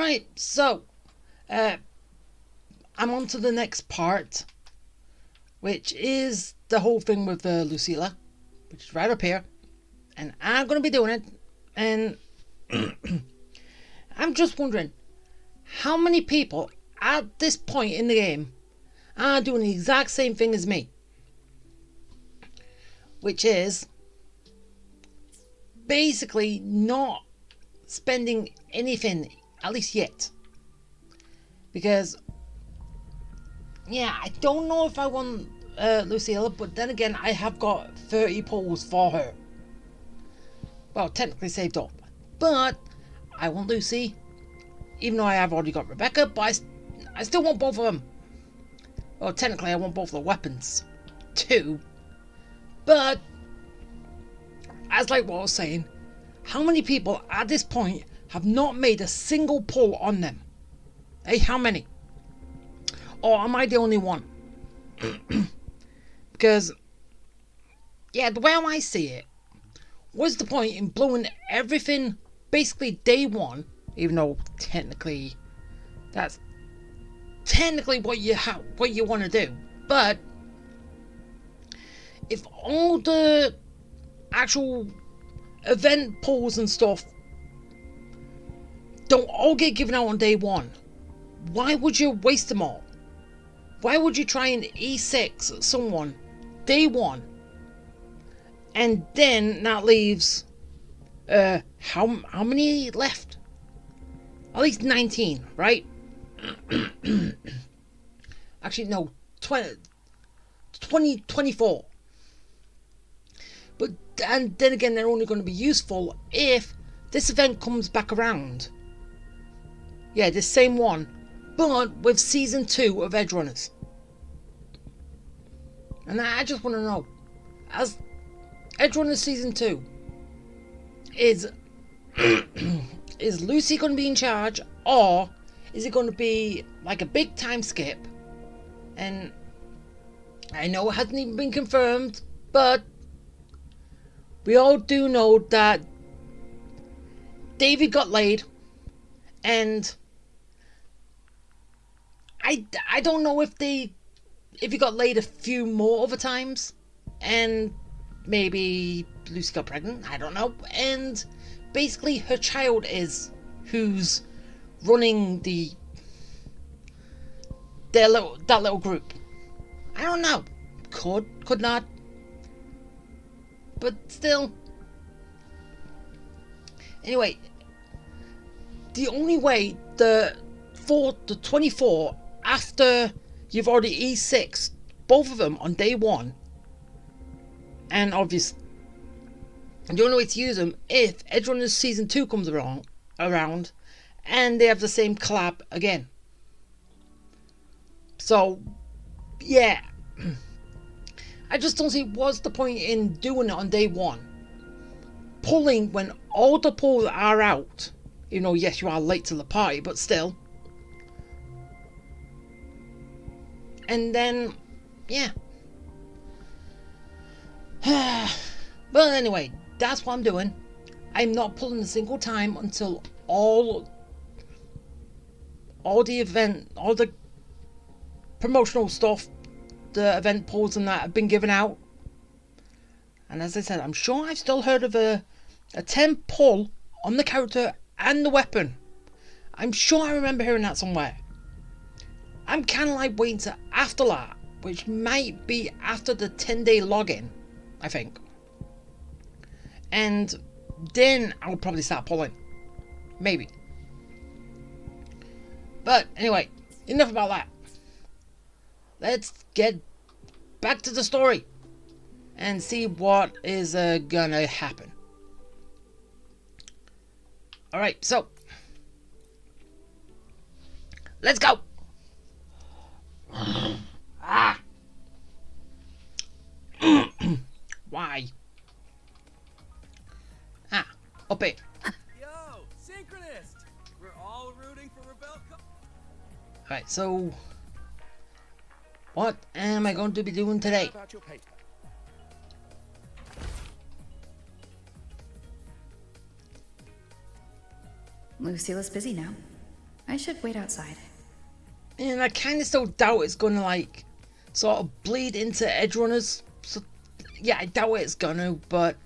Right, so I'm on to the next part, which is the whole thing with Lucilla, which is right up here, and I'm going to be doing it, and I'm just wondering how many people at this point in the game are doing the exact same thing as me, which is basically not spending anything, at least yet, because yeah, I don't know if I want Lucilla, but then again I have got 30 pulls for her, well, technically saved up, but I want Lucy, even though I have already got Rebecca, but I still want both of them. Well, technically I want both the weapons too, but as like what I was saying, how many people at this point have not made a single pull on them? Hey, how many? Or am I the only one? Because, yeah, the way I see it, what's the point in blowing everything basically day one, even though technically that's technically what you want to do, but if all the actual event pulls and stuff don't all get given out on day one, why would you waste them all? Why would you try and E6 someone day one, and then that leaves how many left? At least 19, right? Actually no, 24. But and then again, they're only going to be useful if this event comes back around. Yeah, this same one, but with season 2 of Edge Runners. And I just want to know, as Edge Runners season 2, is is Lucy going to be in charge, or is it going to be like a big time skip? And I know it hasn't even been confirmed, but we all do know that David got laid, and I don't know if he got laid a few more other times, and maybe Lucy got pregnant, I don't know, and basically her child is who's running that little group. I don't know. Could not. But still. Anyway, the only way the 24 after you've already E6 both of them on day one, and obviously the only way to use them if Edge Runners season 2 comes around and they have the same collab again. So yeah, I just don't see what's the point in doing it on day one, pulling when all the pulls are out, even though yes you are late to the party, but still. And then yeah. But anyway, that's what I'm doing. I'm not pulling a single time until all the promotional stuff, the event pulls and that have been given out. And as I said, I'm sure I've still heard of a 10 pull on the character and the weapon. I'm sure I remember hearing that somewhere. I'm kind of like waiting to after that, which might be after the 10-day login, I think. And then I'll probably start pulling. Maybe. But anyway, enough about that. Let's get back to the story and see what is gonna happen. Alright, so let's go. Why? Up it. Yo, synchronist! We're all rooting for Rebel. Alright, so what am I going to be doing today? About your paper. Lucilla's busy now. I should wait outside. And I kind of still doubt it's gonna like sort of bleed into edge runners. So yeah, I doubt it's gonna, but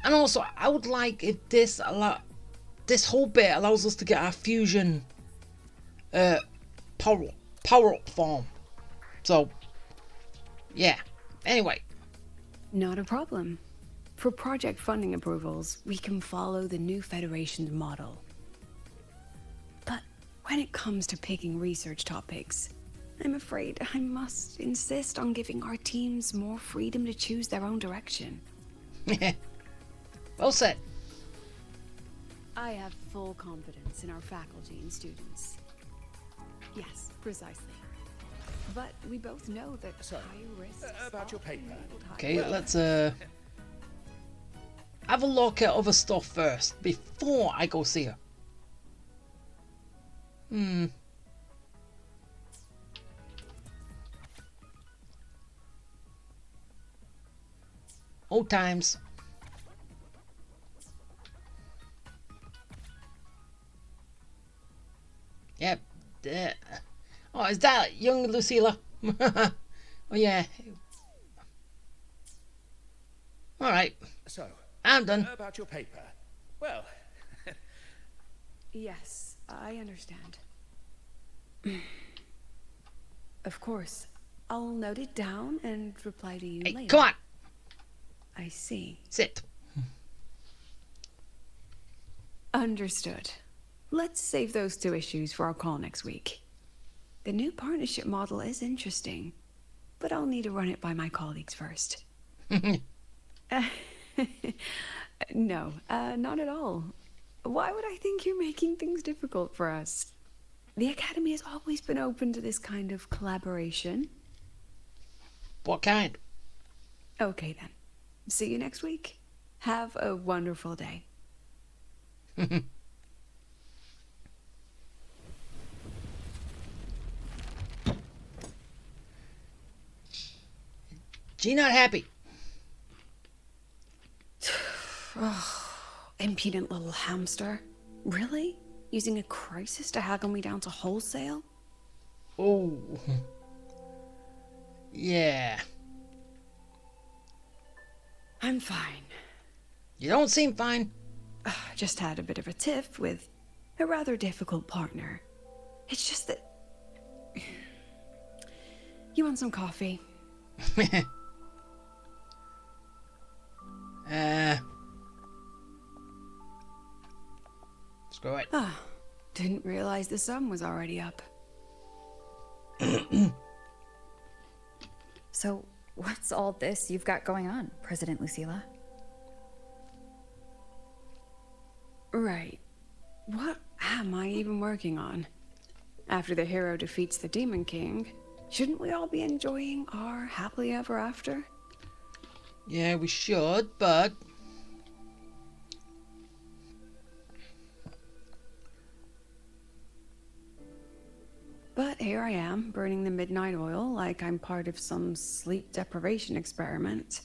and also I would like if this whole bit allows us to get our fusion power up form. So yeah. Anyway. Not a problem. For project funding approvals, we can follow the new Federation's model. But when it comes to picking research topics, I'm afraid I must insist on giving our teams more freedom to choose their own direction. Well said. I have full confidence in our faculty and students. Yes, precisely. But we both know that higher risks about your paper. Okay, let's have a look at other stuff first before I go see her. Old times. Yep. Oh, is that young Lucilla? Oh, yeah. Alright. So, I'm done. about your paper. Well, Yes, I understand. Of course. I'll note it down and reply to you Hey, later. come on. I see. Sit. Understood. Let's save those two issues for our call next week. The new partnership model is interesting, but I'll need to run it by my colleagues first. No, not at all. Why would I think you're making things difficult for us? The Academy has always been open to this kind of collaboration. What kind? Okay then. See you next week. Have a wonderful day. She not happy. Impudent little hamster. Really? Using a crisis to haggle me down to wholesale? Oh. Yeah. I'm fine. You don't seem fine. Just had a bit of a tiff with a rather difficult partner. It's just that... You want some coffee? Screw it. Didn't realize the sun was already up. So, what's all this you've got going on, President Lucilla? Right. What am I even working on? After the hero defeats the Demon King, shouldn't we all be enjoying our happily ever after? Yeah, we should, but... But here I am, burning the midnight oil like I'm part of some sleep deprivation experiment.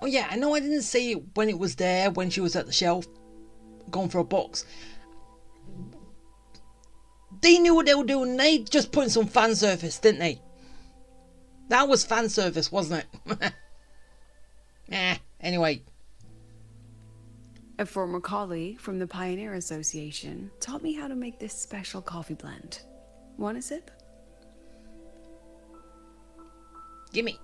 Oh yeah, I know I didn't see it when it was there, when she was at the shelf, going for a box. They knew what they were doing. They just put in some fan service, didn't they? That was fan service, wasn't it? Anyway. A former colleague from the Pioneer Association taught me how to make this special coffee blend. Want a sip? Gimme.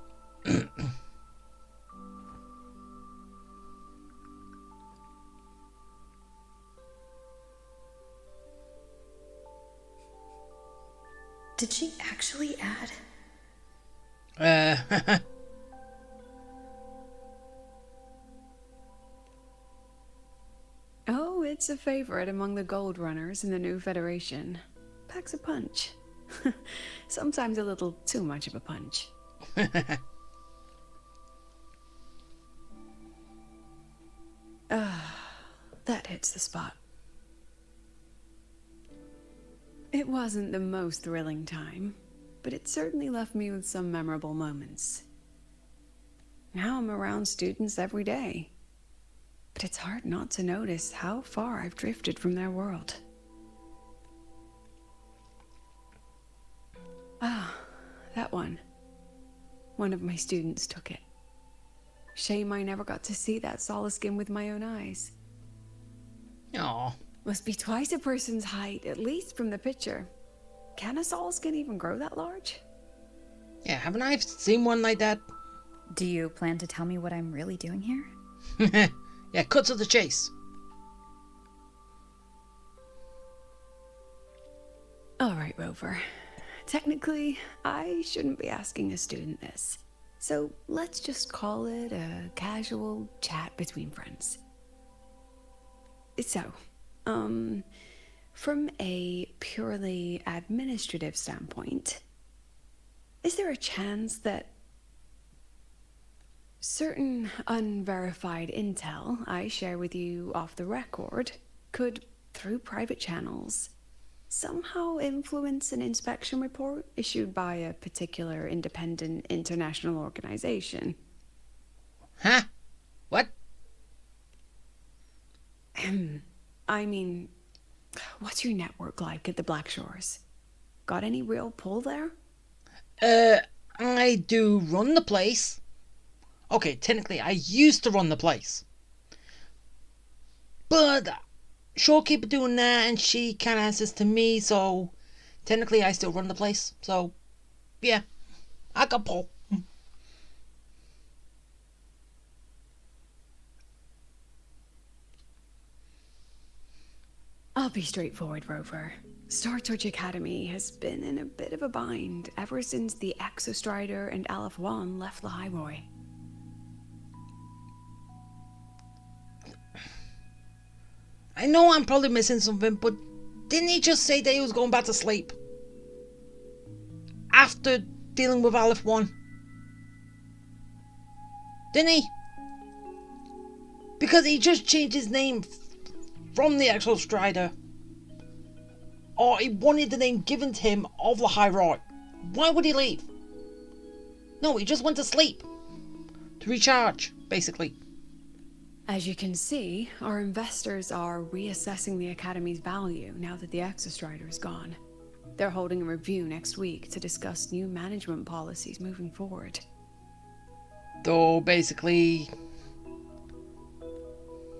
Did she actually add? Oh, it's a favorite among the Gold Runners in the new Federation. Packs a punch. Sometimes a little too much of a punch. That hits the spot. It wasn't the most thrilling time, but it certainly left me with some memorable moments. Now I'm around students every day. but it's hard not to notice how far I've drifted from their world. Ah, that one. One of my students took it. Shame I never got to see that skin with my own eyes. Aw. Must be twice a person's height, at least from the picture. Can a skin even grow that large? Yeah, haven't I seen one like that? Do you plan to tell me what I'm really doing here? Yeah, cut to the chase. Alright, Rover. Technically, I shouldn't be asking a student this. So let's just call it a casual chat between friends. So, from a purely administrative standpoint, is there a chance that certain unverified intel I share with you off the record could, through private channels, somehow influence an inspection report issued by a particular independent international organization? Huh? What? I mean, what's your network like at the Black Shores? Got any real pull there? I do run the place. Okay, technically I used to run the place. But Shorekeeper doing that and she kinda answers to me, so technically I still run the place. So yeah, I got pull. I'll be straightforward, Rover. Star Touch Academy has been in a bit of a bind ever since the Exostrider and Aleph 1 left the highway. I know I'm probably missing something, but didn't he just say that he was going back to sleep? After dealing with Aleph 1? Didn't he? Because he just changed his name from the actual Strider. Or he wanted the name given to him of the High Right. Why would he leave? No, he just went to sleep. To recharge, basically. As you can see, our investors are reassessing the Academy's value now that the Exostrider is gone. They're holding a review next week to discuss new management policies moving forward. Though, basically...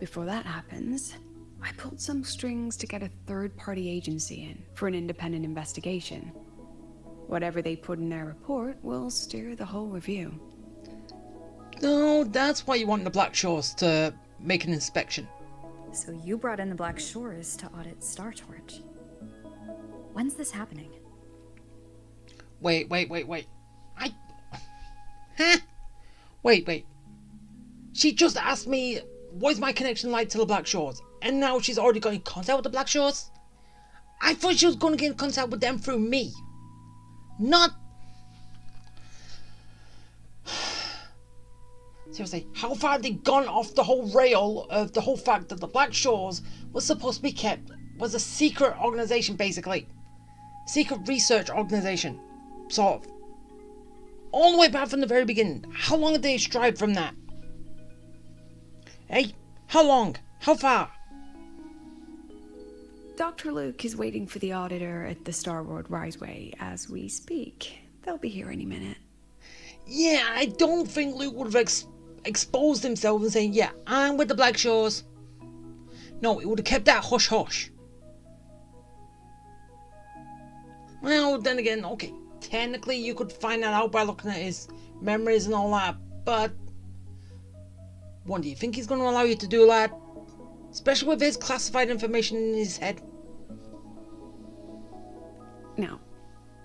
Before that happens, I pulled some strings to get a third-party agency in for an independent investigation. Whatever they put in their report will steer the whole review. No, that's why you want the Black Shores to make an inspection. So you brought in the Black Shores to audit Star Torch. When's this happening? Wait. Huh? Wait. She just asked me, what's my connection like to the Black Shores? And now she's already got in contact with the Black Shores? I thought she was going to get in contact with them through me. Not... Seriously, how far have they gone off the whole rail of the whole fact that the Black Shores was supposed to be kept, was a secret organisation basically. Secret research organisation. Sort of. All the way back from the very beginning. How long have they strayed from that? Hey, how long? How far? Dr. Luke is waiting for the auditor at the Starboard Riseway as we speak. They'll be here any minute. Yeah, I don't think Luke would have exposed himself and saying, yeah, I'm with the Black Shores. No, he would have kept that hush-hush. Well, then again, okay, technically you could find that out by looking at his memories and all that, but... One, do you think he's going to allow you to do that? Especially with his classified information in his head. Now,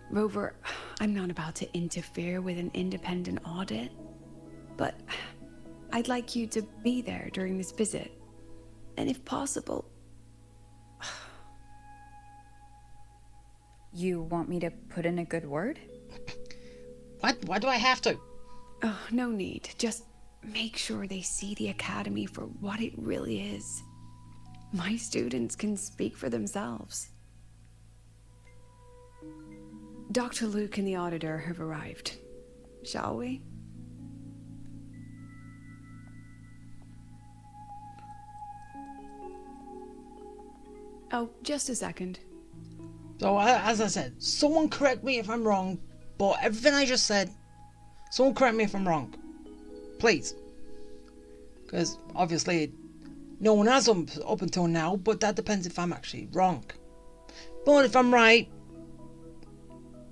Rover, I'm not about to interfere with an independent audit, but I'd like you to be there during this visit. And if possible... You want me to put in a good word? What? Why do I have to? Oh, no need. Just make sure they see the Academy for what it really is. My students can speak for themselves. Dr. Luke and the auditor have arrived. Shall we? Oh, just a second. So, as I said, someone correct me if I'm wrong, but everything I just said, someone correct me if I'm wrong. Please. Because, obviously, no one has up until now, but that depends if I'm actually wrong. But if I'm right,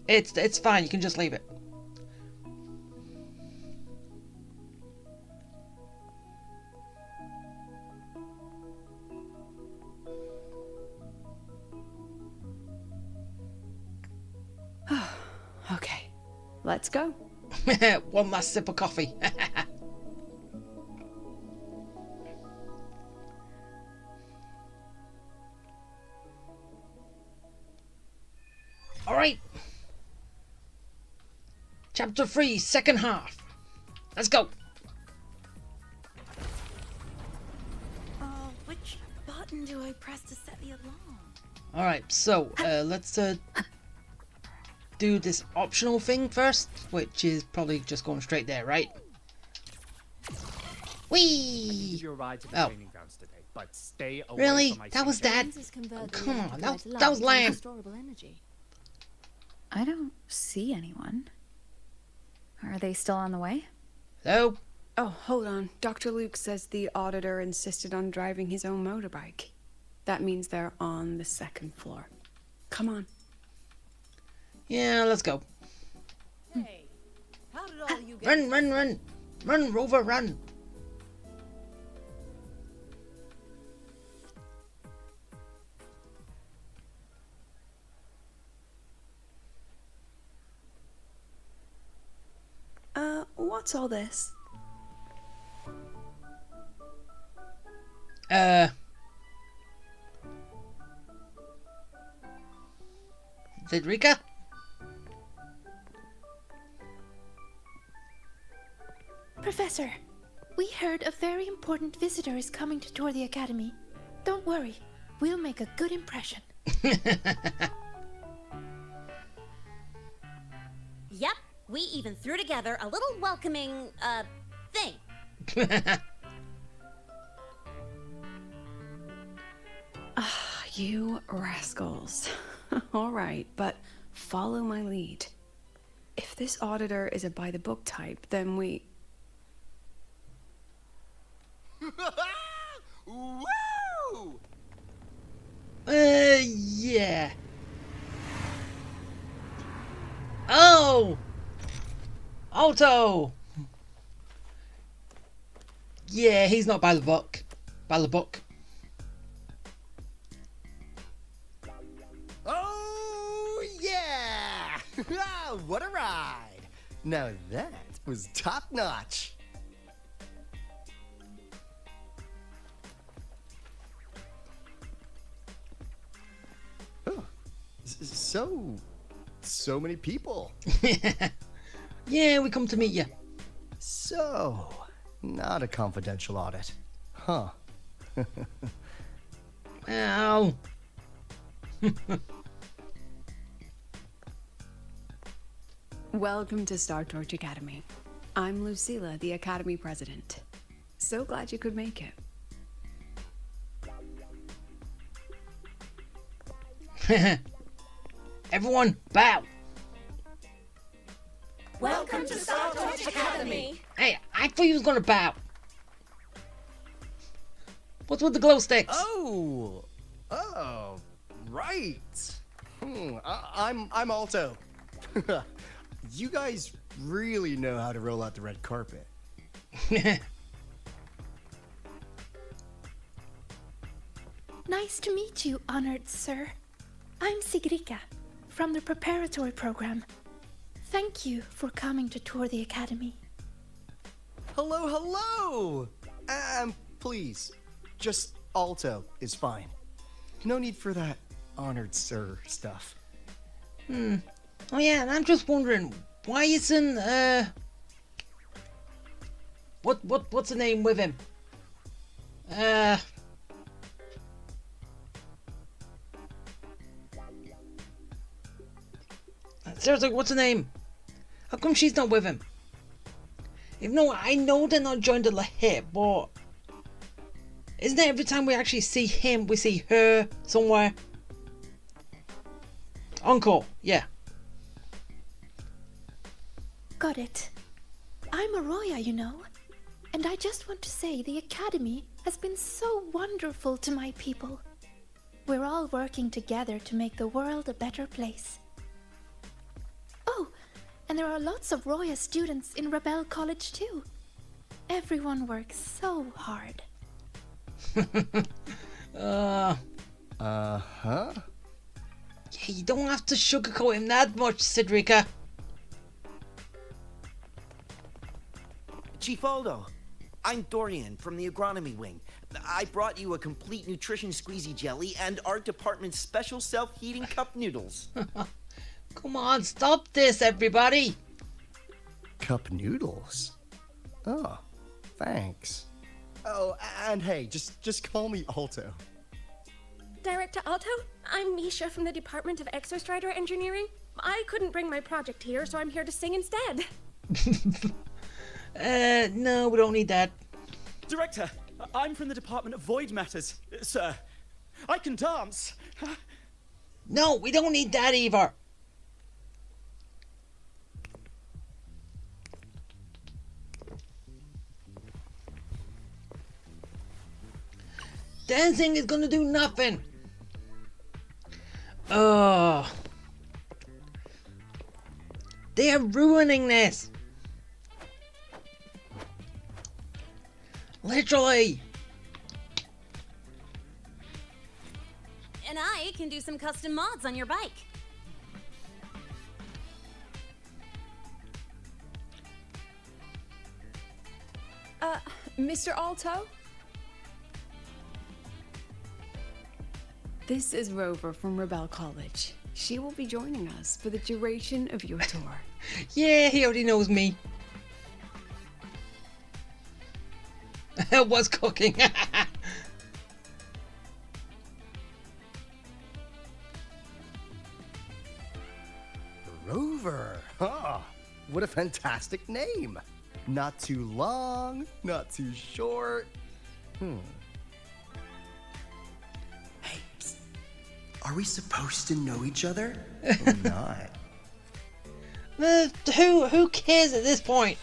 it's fine, you can just leave it. Okay, let's go. One last sip of coffee. Alright. Chapter 3, second half. Let's go. Which button do I press to set the alarm? Alright, so let's do this optional thing first, which is probably just going straight there, right? Whee! Your ride to the training grounds today, but stay away Really? from my That was that? Oh, come on, that was lame. I don't see anyone. Are they still on the way? So, Oh, hold on. Dr. Luke says the auditor insisted on driving his own motorbike. That means they're on the second floor. Come on. yeah, let's go. Hey, how did all you get? Run, Rover, run. What's all this? Zidrika? Professor, we heard a very important visitor is coming to tour the academy. Don't worry, we'll make a good impression. Yep, we even threw together a little welcoming, thing. You rascals. All right, but follow my lead. If this auditor is a by-the-book type, then we... Woo! Yeah. Oh! Alto! Yeah, he's not by the book. By the book. Oh, yeah! What a ride! Now that was top notch. Oh, so many people. Yeah, we come to meet you. So, not a confidential audit. Huh. Ow. Welcome to Star Torch Academy. I'm Lucilla, the Academy President. So glad you could make it. Everyone, bow. Welcome to Star Torch Academy. Hey, I thought you was gonna bow. What's with the glow sticks? Oh, right. I'm Alto. You guys really know how to roll out the red carpet. Nice to meet you, honored sir. I'm Sigrika, from the preparatory program. Thank you for coming to tour the academy. Hello. Please, just Alto is fine. No need for that honored sir stuff. Oh yeah, and I'm just wondering, why isn't what's the name with him? Seriously, what's the name? How come she's not with him? If no, I know they're not joined at the hip, but Isn't it every time we actually see him, we see her somewhere? Encore, yeah. Got it. I'm a Roya, you know. And I just want to say the Academy has been so wonderful to my people. We're all working together to make the world a better place. Oh, and there are lots of Roya students in Rebel College too. Everyone works so hard. Uh-huh. Yeah, you don't have to sugarcoat him that much, Cedrica. Chief Aldo, I'm Dorian from the agronomy wing. I brought you a complete nutrition squeezy jelly and our department's special self-heating cup noodles. Come on, stop this, everybody. Cup noodles? Oh, thanks. Oh, and hey, just call me Alto. Director Alto, I'm Misha from the Department of Exostrider Engineering. I couldn't bring my project here, so I'm here to sing instead. No, we don't need that. Director, I'm from the Department of Void Matters. Sir, I can dance. No, we don't need that either. Dancing is gonna do nothing. Oh, they are ruining this. Literally. And I can do some custom mods on your bike. Mr. Alto? This is Rover from Rebel College. She will be joining us for the duration of your tour. Yeah, he already knows me. I was cooking. Rover. Huh. What a fantastic name. Not too long, not too short. Hey, psst. Are we supposed to know each other? Or not? Who cares at this point?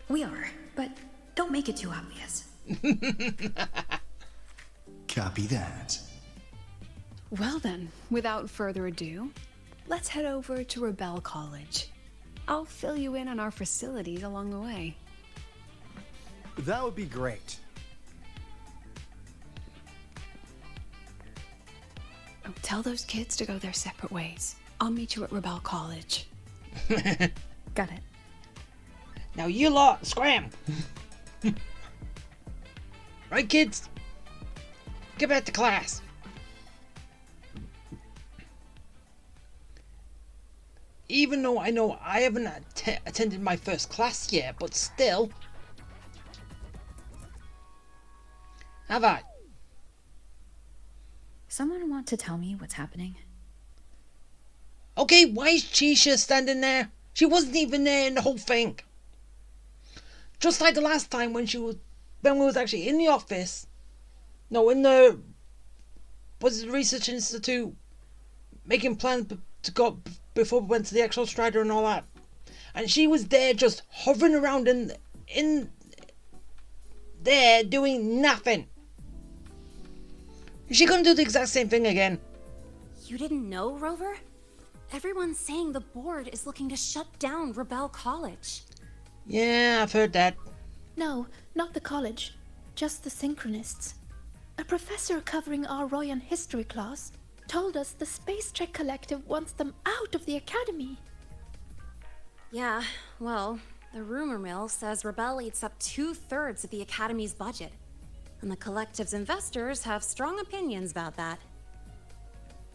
We are, but don't make it too obvious. Copy that. Well then, without further ado, let's head over to Rebel College. I'll fill you in on our facilities along the way. That would be great. Oh, tell those kids to go their separate ways. I'll meet you at Rebel College. Got it. Now you lot, scram! Right, kids? Get back to class. Even though I know I haven't attended my first class yet, but still. Have I? Someone want to tell me what's happening? Okay, why is Chisha standing there? She wasn't even there in the whole thing. Just like the last time when we was actually in the office. No, in the the research institute, making plans to go before we went to the Exo Strider and all that. And she was there just hovering around in there doing nothing. Is she gonna do the exact same thing again? You didn't know, Rover? Everyone's saying the board is looking to shut down Rebel College. Yeah, I've heard that. No, not the college. Just the Synchronists. A professor covering our Royan history class told us the Space Trek Collective wants them out of the Academy. Yeah, well, the rumor mill says Rebel eats up 2/3 of the Academy's budget. And the Collective's investors have strong opinions about that.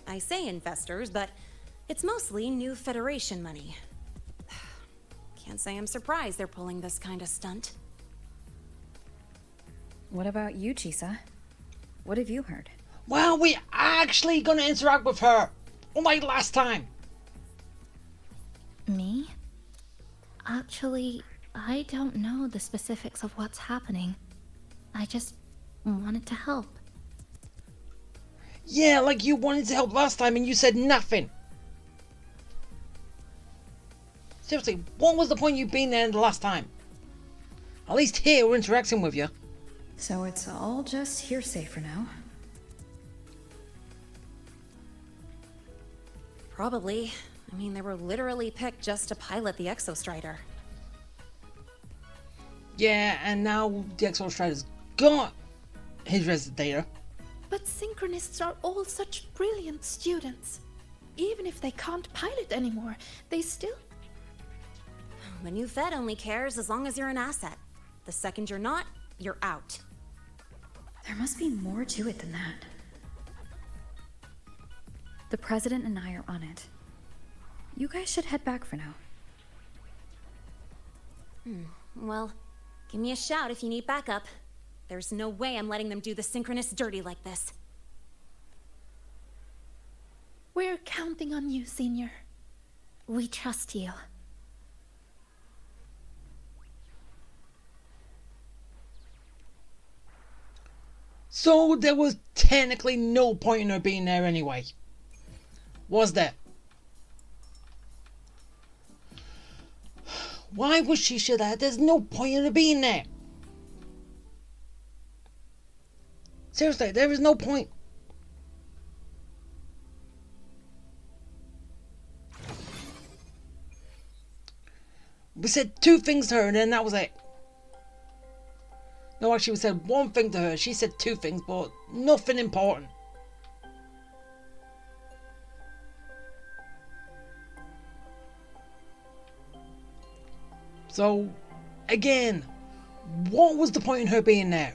I say investors, but it's mostly new Federation money. Can't say I'm surprised they're pulling this kind of stunt. What about you, Chisa? What have you heard? Well, we actually gonna interact with her. Unlike last time. Me? Actually, I don't know the specifics of what's happening. I just wanted to help. Yeah, like you wanted to help last time and you said nothing. Seriously, what was the point of you being there the last time? At least here we're interacting with you. So it's all just hearsay for now. Probably. I mean, they were literally picked just to pilot the Exostrider. Yeah, and now the Exostrider's got his resident data. But Synchronists are all such brilliant students. Even if they can't pilot anymore, they still... The new Fed only cares as long as you're an asset. The second you're not, you're out. There must be more to it than that. The President and I are on it. You guys should head back for now. Well, give me a shout if you need backup. There's no way I'm letting them do the Synchronists dirty like this. We're counting on you, Senior. We trust you. So there was technically no point in her being there anyway. Was there? Why was she there? There's no point in her being there. Seriously, there is no point. We said 2 things to her and then that was it. No, actually we said 1 thing to her. She said 2 things, but nothing important. So, again, what was the point in her being there?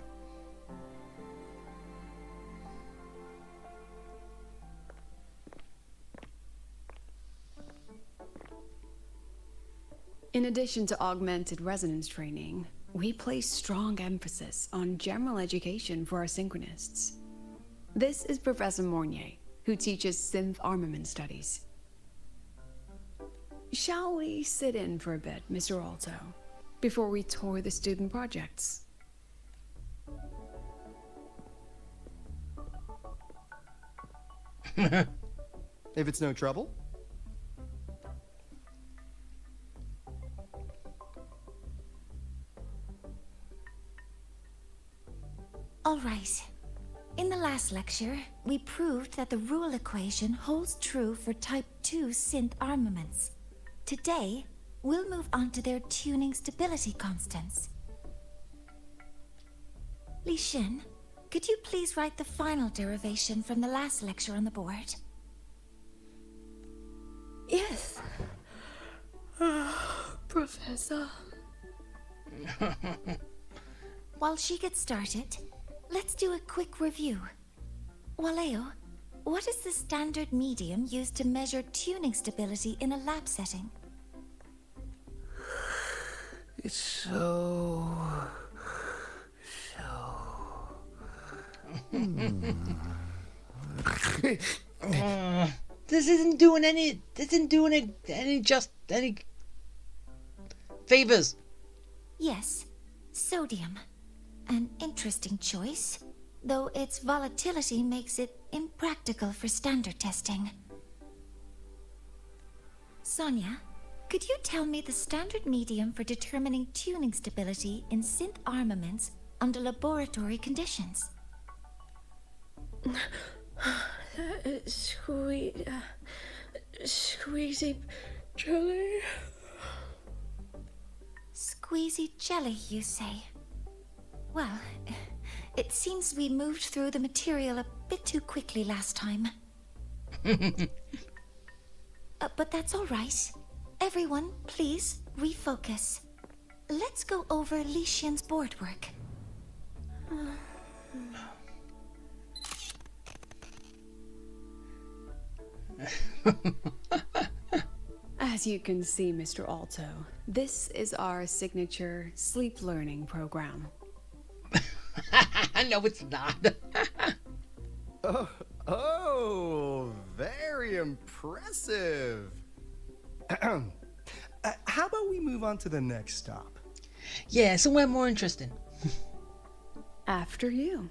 In addition to augmented resonance training, we place strong emphasis on general education for our synchronists. This is Professor Mornier, who teaches synth armament studies. Shall we sit in for a bit, Mr. Alto, before we tour the student projects? If it's no trouble. All right. In the last lecture, we proved that the rule equation holds true for Type 2 synth armaments. Today, we'll move on to their tuning stability constants. Li Xin, could you please write the final derivation from the last lecture on the board? Yes. Professor. While she gets started, let's do a quick review. Waleo, what is the standard medium used to measure tuning stability in a lab setting? It's so... This isn't doing any favors. Yes, sodium. An interesting choice, though its volatility makes it impractical for standard testing. Sonia, could you tell me the standard medium for determining tuning stability in synth armaments under laboratory conditions? Squeezy jelly. Squeezy jelly, you say? Well, it seems we moved through the material a bit too quickly last time. But that's all right. Everyone, please refocus. Let's go over Li Xian's board work. As you can see, Mr. Alto, this is our signature sleep learning program. No, it's not. Oh, very impressive. How about we move on to the next stop? Yeah, somewhere more interesting. After you.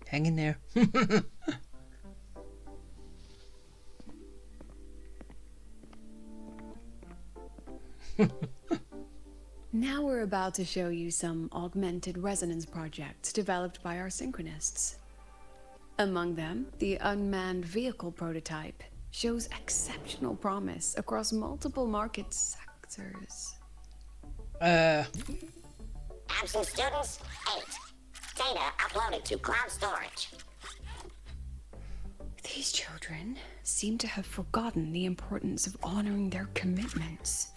Hang in there. Now we're about to show you some augmented resonance projects developed by our synchronists. Among them, the unmanned vehicle prototype shows exceptional promise across multiple market sectors. Absent students, 8. Data uploaded to cloud storage. These children seem to have forgotten the importance of honoring their commitments.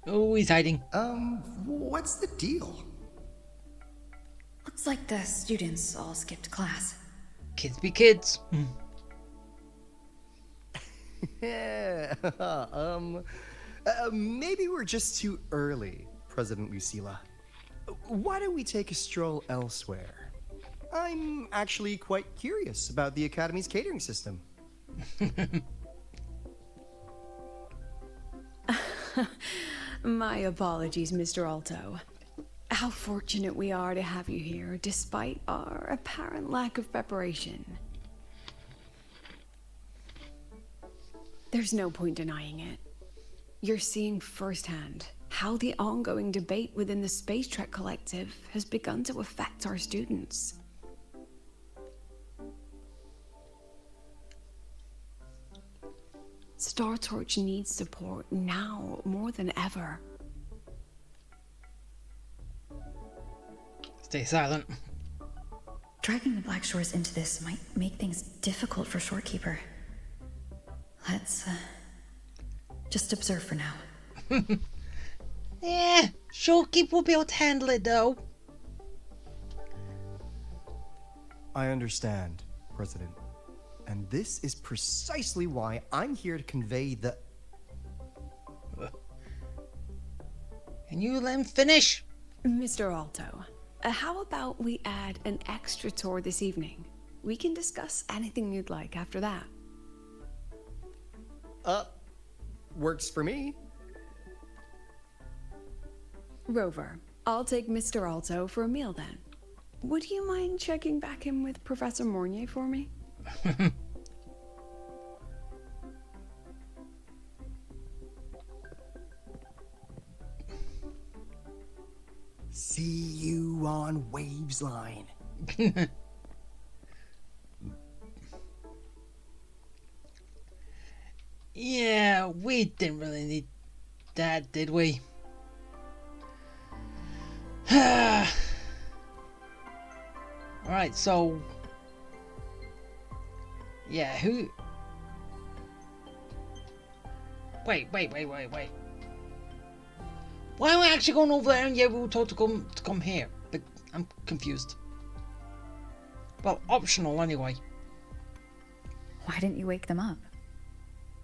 Oh, he's hiding. What's the deal? Looks like the students all skipped class. Kids be kids. Yeah, maybe we're just too early, President Lucilla. Why don't we take a stroll elsewhere? I'm actually quite curious about the Academy's catering system. My apologies, Mr. Alto. How fortunate we are to have you here, despite our apparent lack of preparation. There's no point denying it. You're seeing firsthand how the ongoing debate within the Space Trek Collective has begun to affect our students. Star Torch needs support now more than ever. Stay silent. Dragging the Black Shores into this might make things difficult for Shorekeeper. Let's, just observe for now. Yeah, Shorekeeper will be able to handle it, though. I understand, President. And this is precisely why I'm here to convey the... Can you let him finish? Mr. Alto, how about we add an extra tour this evening? We can discuss anything you'd like after that. Works for me. Rover, I'll take Mr. Alto for a meal then. Would you mind checking back in with Professor Mornier for me? See you on Waves Line. Yeah, we didn't really need that, did we? Alright, so... Yeah, who... Wait. Why am I actually going over there and yeah, we were told to come here? But I'm confused. Well, optional anyway. Why didn't you wake them up?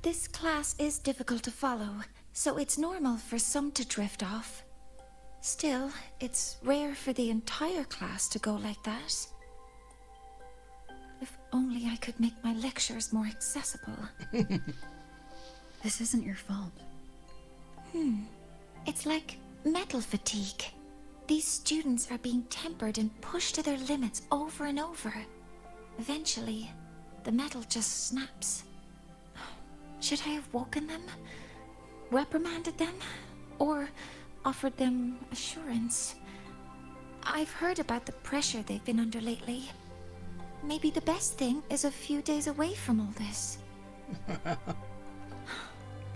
This class is difficult to follow, so it's normal for some to drift off. Still, it's rare for the entire class to go like that. If only I could make my lectures more accessible. This isn't your fault. It's like metal fatigue. These students are being tempered and pushed to their limits over and over. Eventually, the metal just snaps. Should I have woken them? Reprimanded them? Or offered them assurance? I've heard about the pressure they've been under lately. Maybe the best thing is a few days away from all this.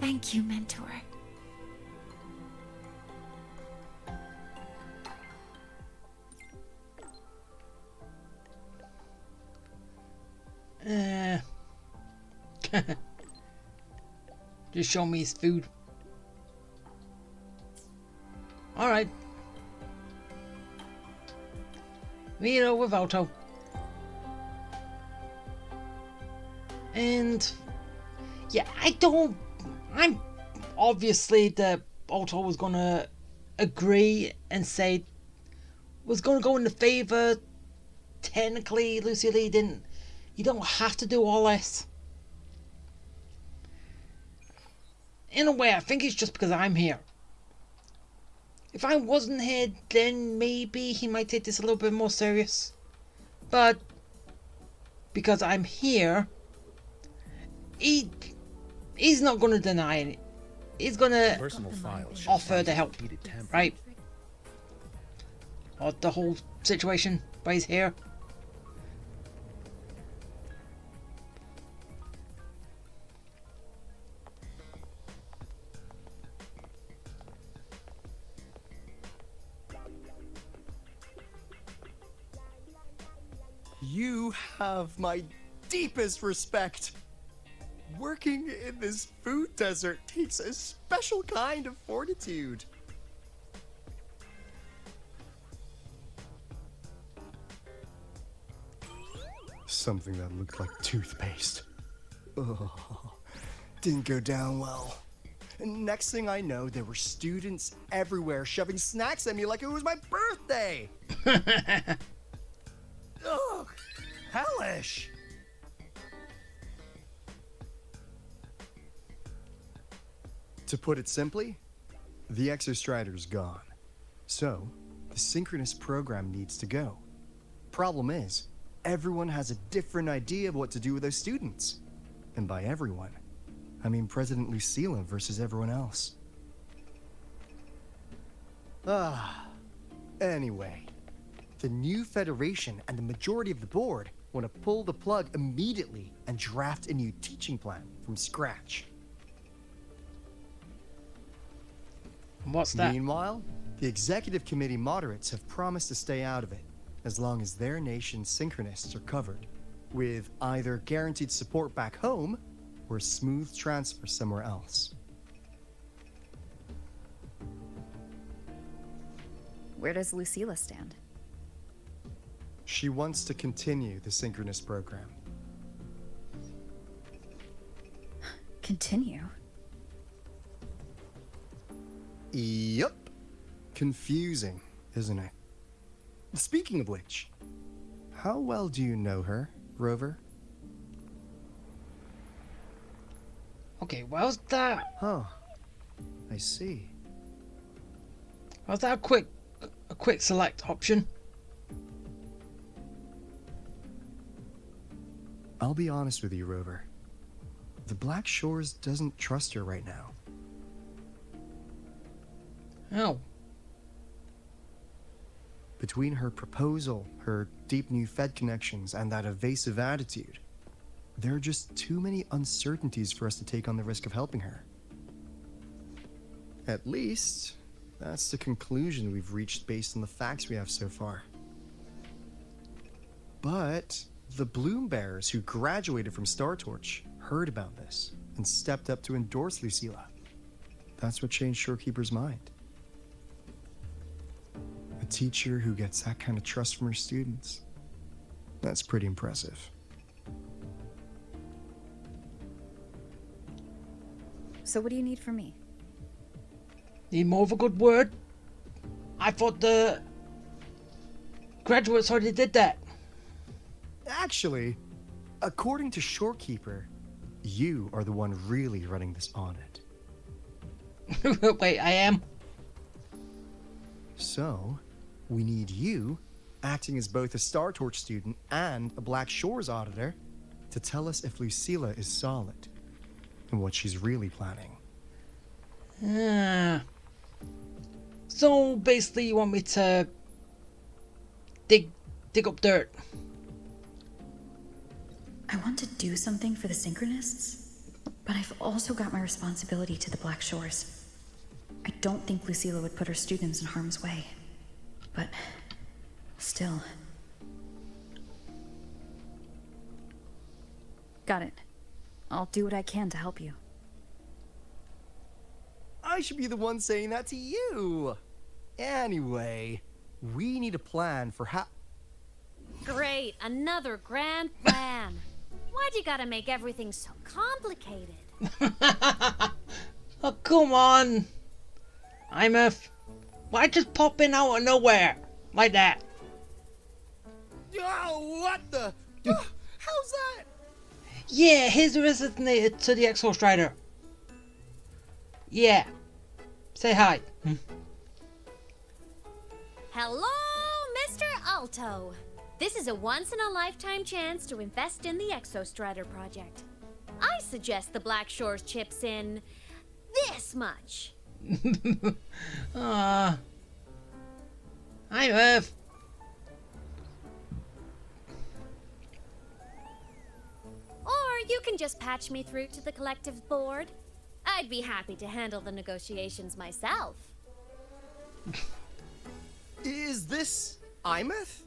Thank you, Mentor. Just show me his food. Alright. Meet up with Alto. And yeah, I'm obviously that Alto was gonna agree and say was gonna go in the favor. Technically, Lucy Lee didn't. You don't have to do all this. in a way, I think it's just because I'm here. If I wasn't here, then maybe he might take this a little bit more serious. But because I'm here, he's not going to deny it. He's going to offer to help, right? Or the whole situation why he's here. You have my deepest respect. Working in this food desert takes a special kind of fortitude. Something that looked like toothpaste. Oh, didn't go down well. And next thing I know, there were students everywhere shoving snacks at me like it was my birthday. Ugh, hellish. To put it simply, the Exostrider's gone. So, the synchronous program needs to go. Problem is, everyone has a different idea of what to do with those students. And by everyone, I mean President Lucilla versus everyone else. Anyway, the new Federation and the majority of the board want to pull the plug immediately and draft a new teaching plan from scratch. What's that? Meanwhile, the executive committee moderates have promised to stay out of it, as long as their nation's synchronists are covered, with either guaranteed support back home or a smooth transfer somewhere else. Where does Lucilla stand? She wants to continue the synchronous program. Continue? Yup. Confusing, isn't it? Speaking of which, how well do you know her, Rover? Okay, why's that? Huh. I see. Why's that a quick select option? I'll be honest with you, Rover. The Black Shores doesn't trust her right now. Oh. Between her proposal, her deep new Fed connections, and that evasive attitude, there are just too many uncertainties for us to take on the risk of helping her. At least, that's the conclusion we've reached based on the facts we have so far. But the Bloom Bearers who graduated from Star Torch heard about this and stepped up to endorse Lucilla. That's what changed Shorekeeper's mind. A teacher who gets that kind of trust from her students. That's pretty impressive. So what do you need from me? Need more of a good word? I thought the graduates already did that. Actually, according to Shorekeeper, you are the one really running this audit. Wait, I am? So, we need you, acting as both a Star Torch student and a Black Shores auditor, to tell us if Lucilla is solid and what she's really planning. So basically you want me to dig up dirt. I want to do something for the Synchronists, but I've also got my responsibility to the Black Shores. I don't think Lucilla would put her students in harm's way, but still. Got it. I'll do what I can to help you. I should be the one saying that to you. Anyway, we need a plan for how... Great, another grand plan. Why'd you gotta make everything so complicated? Oh, come on. Why just pop in out of nowhere? Like that? Oh, what the... How's that? Yeah, he's resonated to the Exo Strider. Yeah. Say hi. Hello, Mr. Alto. This is a once-in-a-lifetime chance to invest in the Exostrator project. I suggest the Black Shores chips in this much. Hi, Merv. Or you can just patch me through to the collective board. I'd be happy to handle the negotiations myself. Is this Imeth?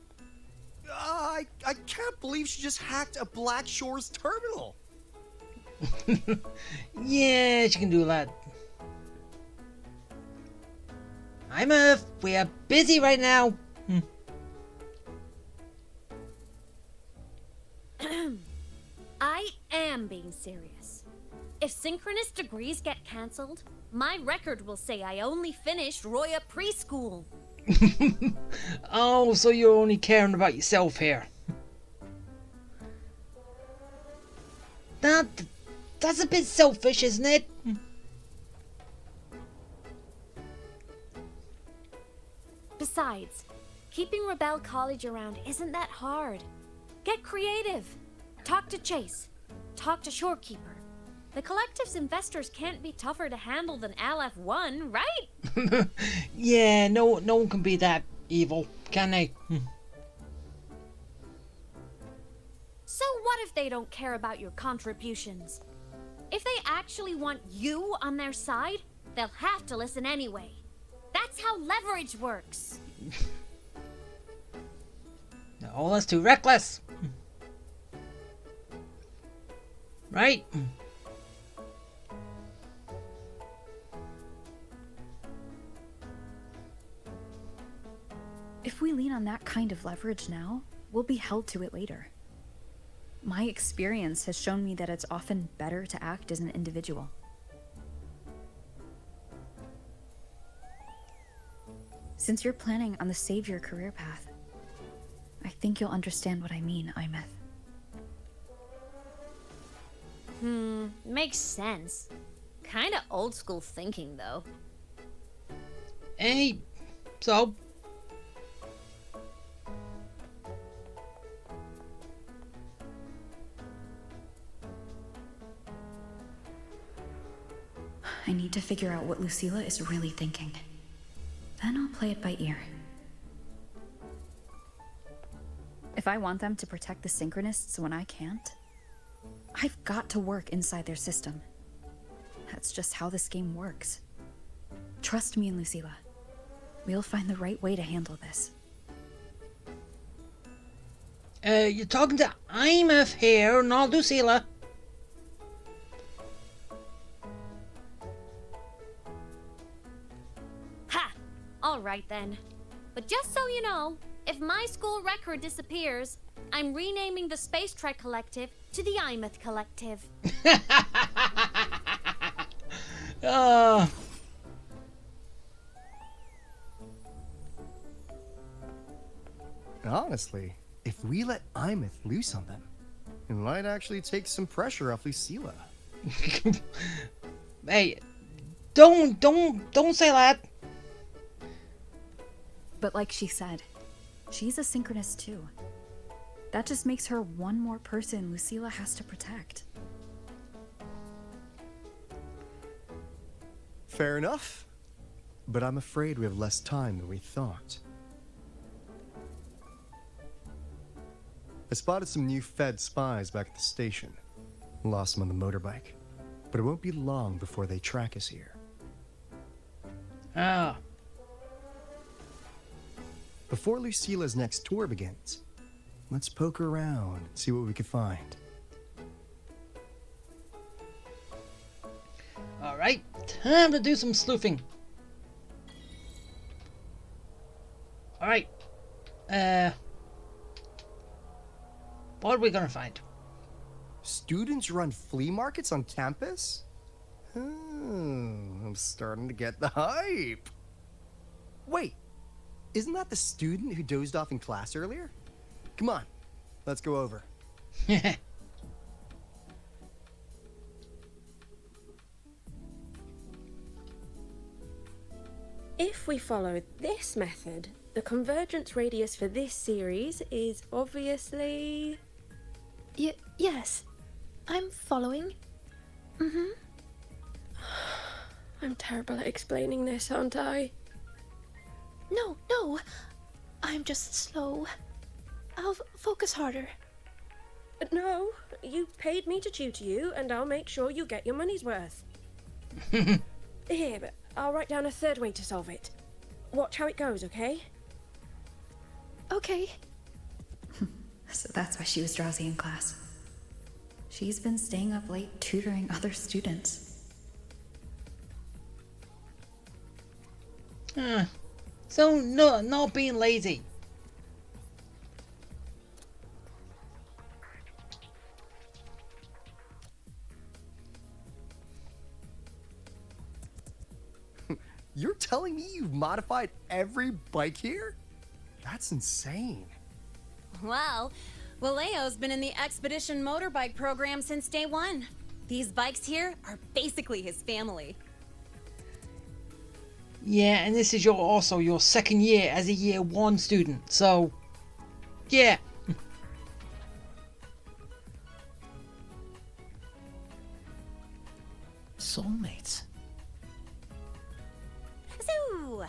I can't believe she just hacked a Black Shores terminal. Yeah, she can do that. Hi, Merv. We are busy right now. I am being serious. If synchronous degrees get cancelled, my record will say I only finished Roya preschool. Oh, so you're only caring about yourself here. That's a bit selfish, isn't it? Besides, keeping Rebel College around isn't that hard. Get creative. Talk to Chase. Talk to Shorekeeper. The collective's investors can't be tougher to handle than LF1, right? Yeah, no one can be that evil, can they? So what if they don't care about your contributions? If they actually want you on their side, they'll have to listen anyway. That's how leverage works. No, that's too reckless. Right? If we lean on that kind of leverage now, we'll be held to it later. My experience has shown me that it's often better to act as an individual. Since you're planning on the savior career path, I think you'll understand what I mean, Imeth. Makes sense. Kinda old school thinking, though. Hey, so? I need to figure out what Lucilla is really thinking. Then I'll play it by ear. If I want them to protect the Synchronists when I can't, I've got to work inside their system. That's just how this game works. Trust me and Lucilla. We'll find the right way to handle this. You're talking to Imeth here, not Lucilla. Ha! Alright then. But just so you know, if my school record disappears, I'm renaming the Space Trek Collective to the Imeth Collective. Honestly, if we let Imeth loose on them, it might actually take some pressure off Lucilla. Hey, don't say that. But like she said, she's a synchronist too. That just makes her one more person Lucilla has to protect. Fair enough. But I'm afraid we have less time than we thought. I spotted some new Fed spies back at the station. Lost them on the motorbike. But it won't be long before they track us here. Ah. Before Lucilla's next tour begins, let's poke around and see what we can find. Alright, time to do some sleuthing. Alright. What are we gonna find? Students run flea markets on campus? Oh, I'm starting to get the hype. Wait, isn't that the student who dozed off in class earlier? Come on, let's go over. If we follow this method, the convergence radius for this series is obviously... Yes. I'm following. Mm-hmm. I'm terrible at explaining this, aren't I? No. I'm just slow. I'll focus harder. No, you paid me to tutor you, and I'll make sure you get your money's worth. Here, but I'll write down a third way to solve it. Watch how it goes, okay? Okay. So that's why she was drowsy in class. She's been staying up late tutoring other students. So, no, not being lazy. You're telling me you've modified every bike here? That's insane. Well, Valeo's been in the Expedition motorbike program since day one. These bikes here are basically his family. Yeah, and this is also your second year as a year one student, so yeah. Soulmates. So,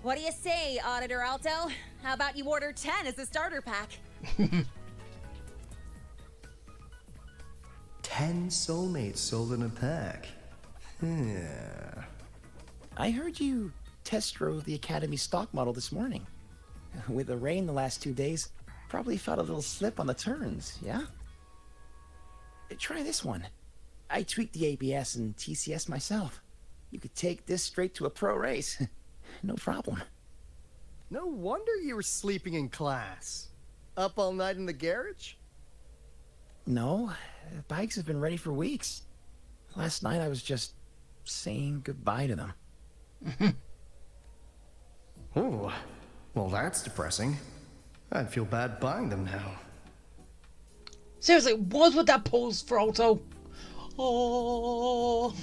what do you say, Auditor Alto? How about you order 10 as a starter pack? 10 soulmates sold in a pack. Yeah. I heard you test drove the Academy stock model this morning. With the rain the last 2 days, probably felt a little slip on the turns, yeah? Try this one. I tweaked the ABS and TCS myself. You could take this straight to a pro race. No problem. No wonder you were sleeping in class. Up all night in the garage? No, bikes have been ready for weeks. Last night I was just saying goodbye to them. Oh, well that's depressing. I'd feel bad buying them now. Seriously, what was that pose for Alto? Oh.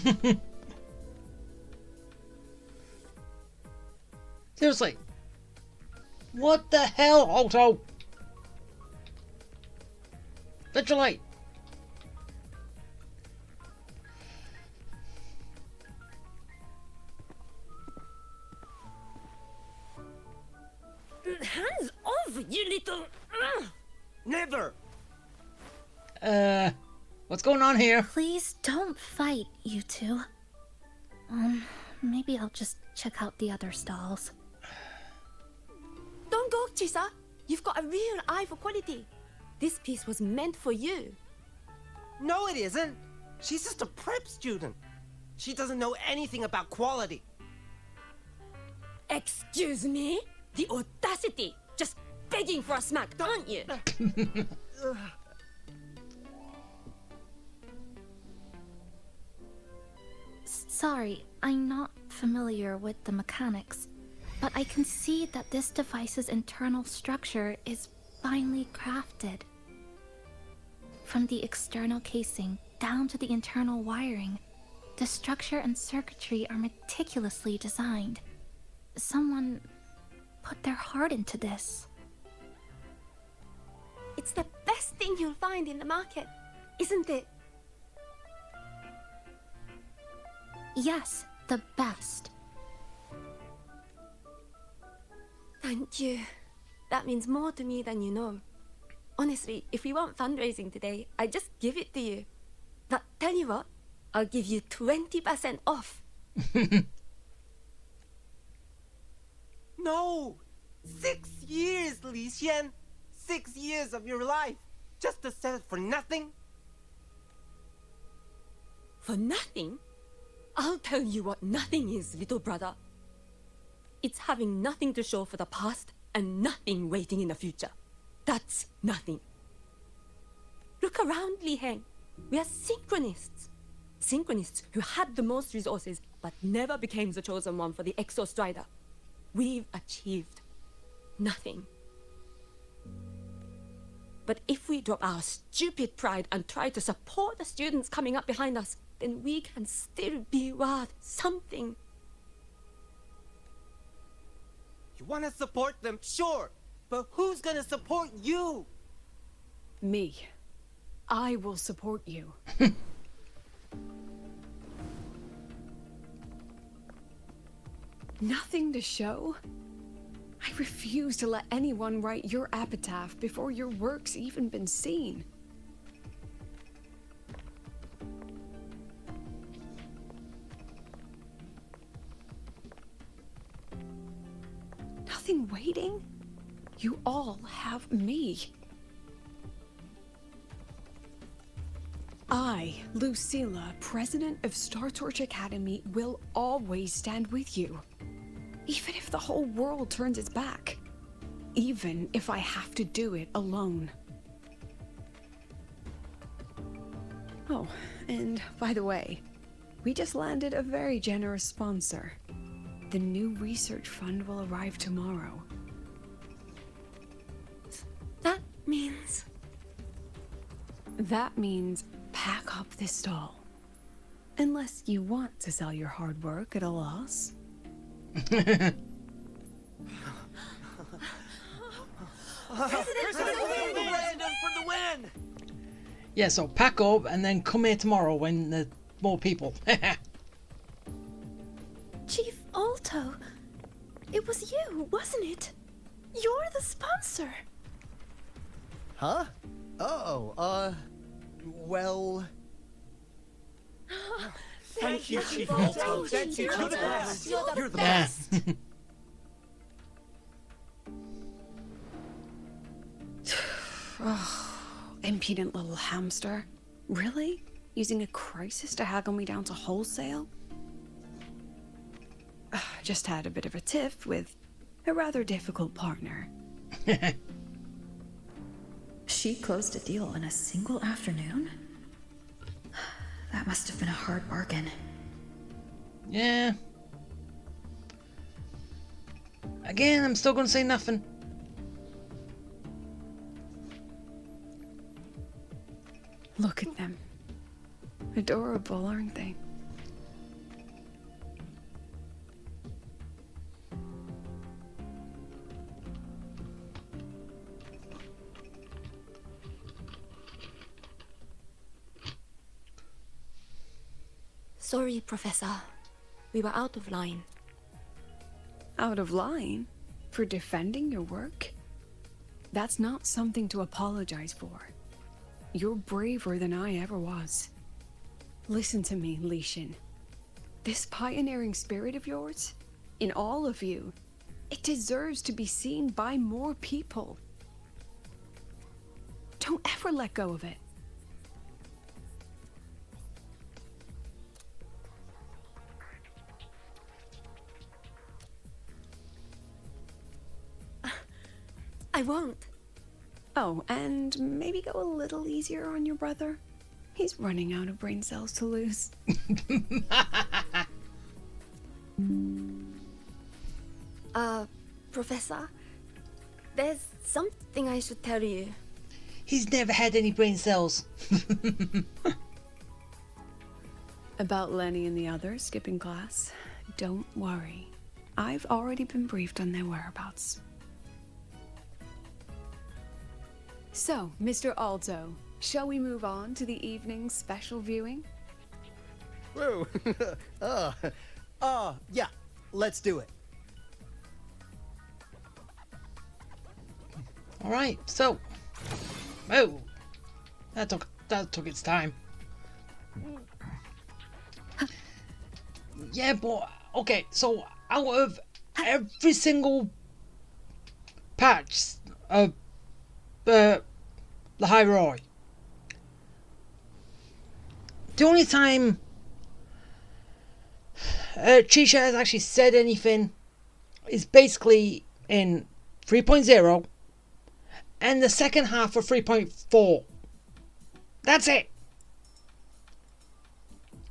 Seriously. What the hell, Alto? Literally. Hands off, you little... Never! What's going on here? Please don't fight, you two. Maybe I'll just check out the other stalls. Don't go, Chisa. You've got a real eye for quality. This piece was meant for you. No, it isn't. She's just a prep student. She doesn't know anything about quality. Excuse me? The audacity! Just begging for a smack, aren't you? Sorry, I'm not familiar with the mechanics, but I can see that this device's internal structure is finely crafted. From the external casing down to the internal wiring, the structure and circuitry are meticulously designed. Someone put their heart into this. It's the best thing you'll find in the market, isn't it? Yes, the best. Thank you. That means more to me than you know. Honestly, if we weren't fundraising today, I'd just give it to you. But tell you what, I'll give you 20% off. No! 6 years, Li Xian! 6 years of your life! Just to sell it for nothing? For nothing? I'll tell you what nothing is, little brother. It's having nothing to show for the past and nothing waiting in the future. That's nothing. Look around, Li Heng. We are synchronists. Synchronists who had the most resources but never became the chosen one for the Exo Strider. We've achieved nothing. But if we drop our stupid pride and try to support the students coming up behind us, then we can still be worth something. You want to support them, sure. But who's gonna support you? Me. I will support you. Nothing to show? I refuse to let anyone write your epitaph before your work's even been seen. Nothing waiting? You all have me. I, Lucilla, president of Star Torch Academy, will always stand with you. Even if the whole world turns its back. Even if I have to do it alone. Oh, and by the way, we just landed a very generous sponsor. The new research fund will arrive tomorrow. That means... That means pack up this stall. Unless you want to sell your hard work at a loss. President for the win! Yeah, so pack up and then come here tomorrow when there's more people. Chief Alto, it was you, wasn't it? You're the sponsor. Huh? Oh, well... Thank you, Chief Alto. Thank you. You're the best. You're the Yeah. best. Oh, impudent little hamster. Really? Using a crisis to haggle me down to wholesale? Just had a bit of a tiff with a rather difficult partner. She closed a deal in a single afternoon? That must have been a hard bargain. Yeah. Again, I'm still going to say nothing. Look at them. Adorable, aren't they? Sorry, Professor. We were out of line. Out of line? For defending your work? That's not something to apologize for. You're braver than I ever was. Listen to me, Li Xin. This pioneering spirit of yours, in all of you, it deserves to be seen by more people. Don't ever let go of it. I won't. Oh, and maybe go a little easier on your brother. He's running out of brain cells to lose. Professor, there's something I should tell you. He's never had any brain cells. About Lenny and the others skipping class? Don't worry. I've already been briefed on their whereabouts. So, Mr. Alto, shall we move on to the evening's special viewing? Whoa. Yeah. Let's do it. All right, so, oh, that took its time. Yeah, but okay. So out of every single patch of the High Roy, the only time Chisha has actually said anything is basically in 3.0 and the second half of 3.4. That's it.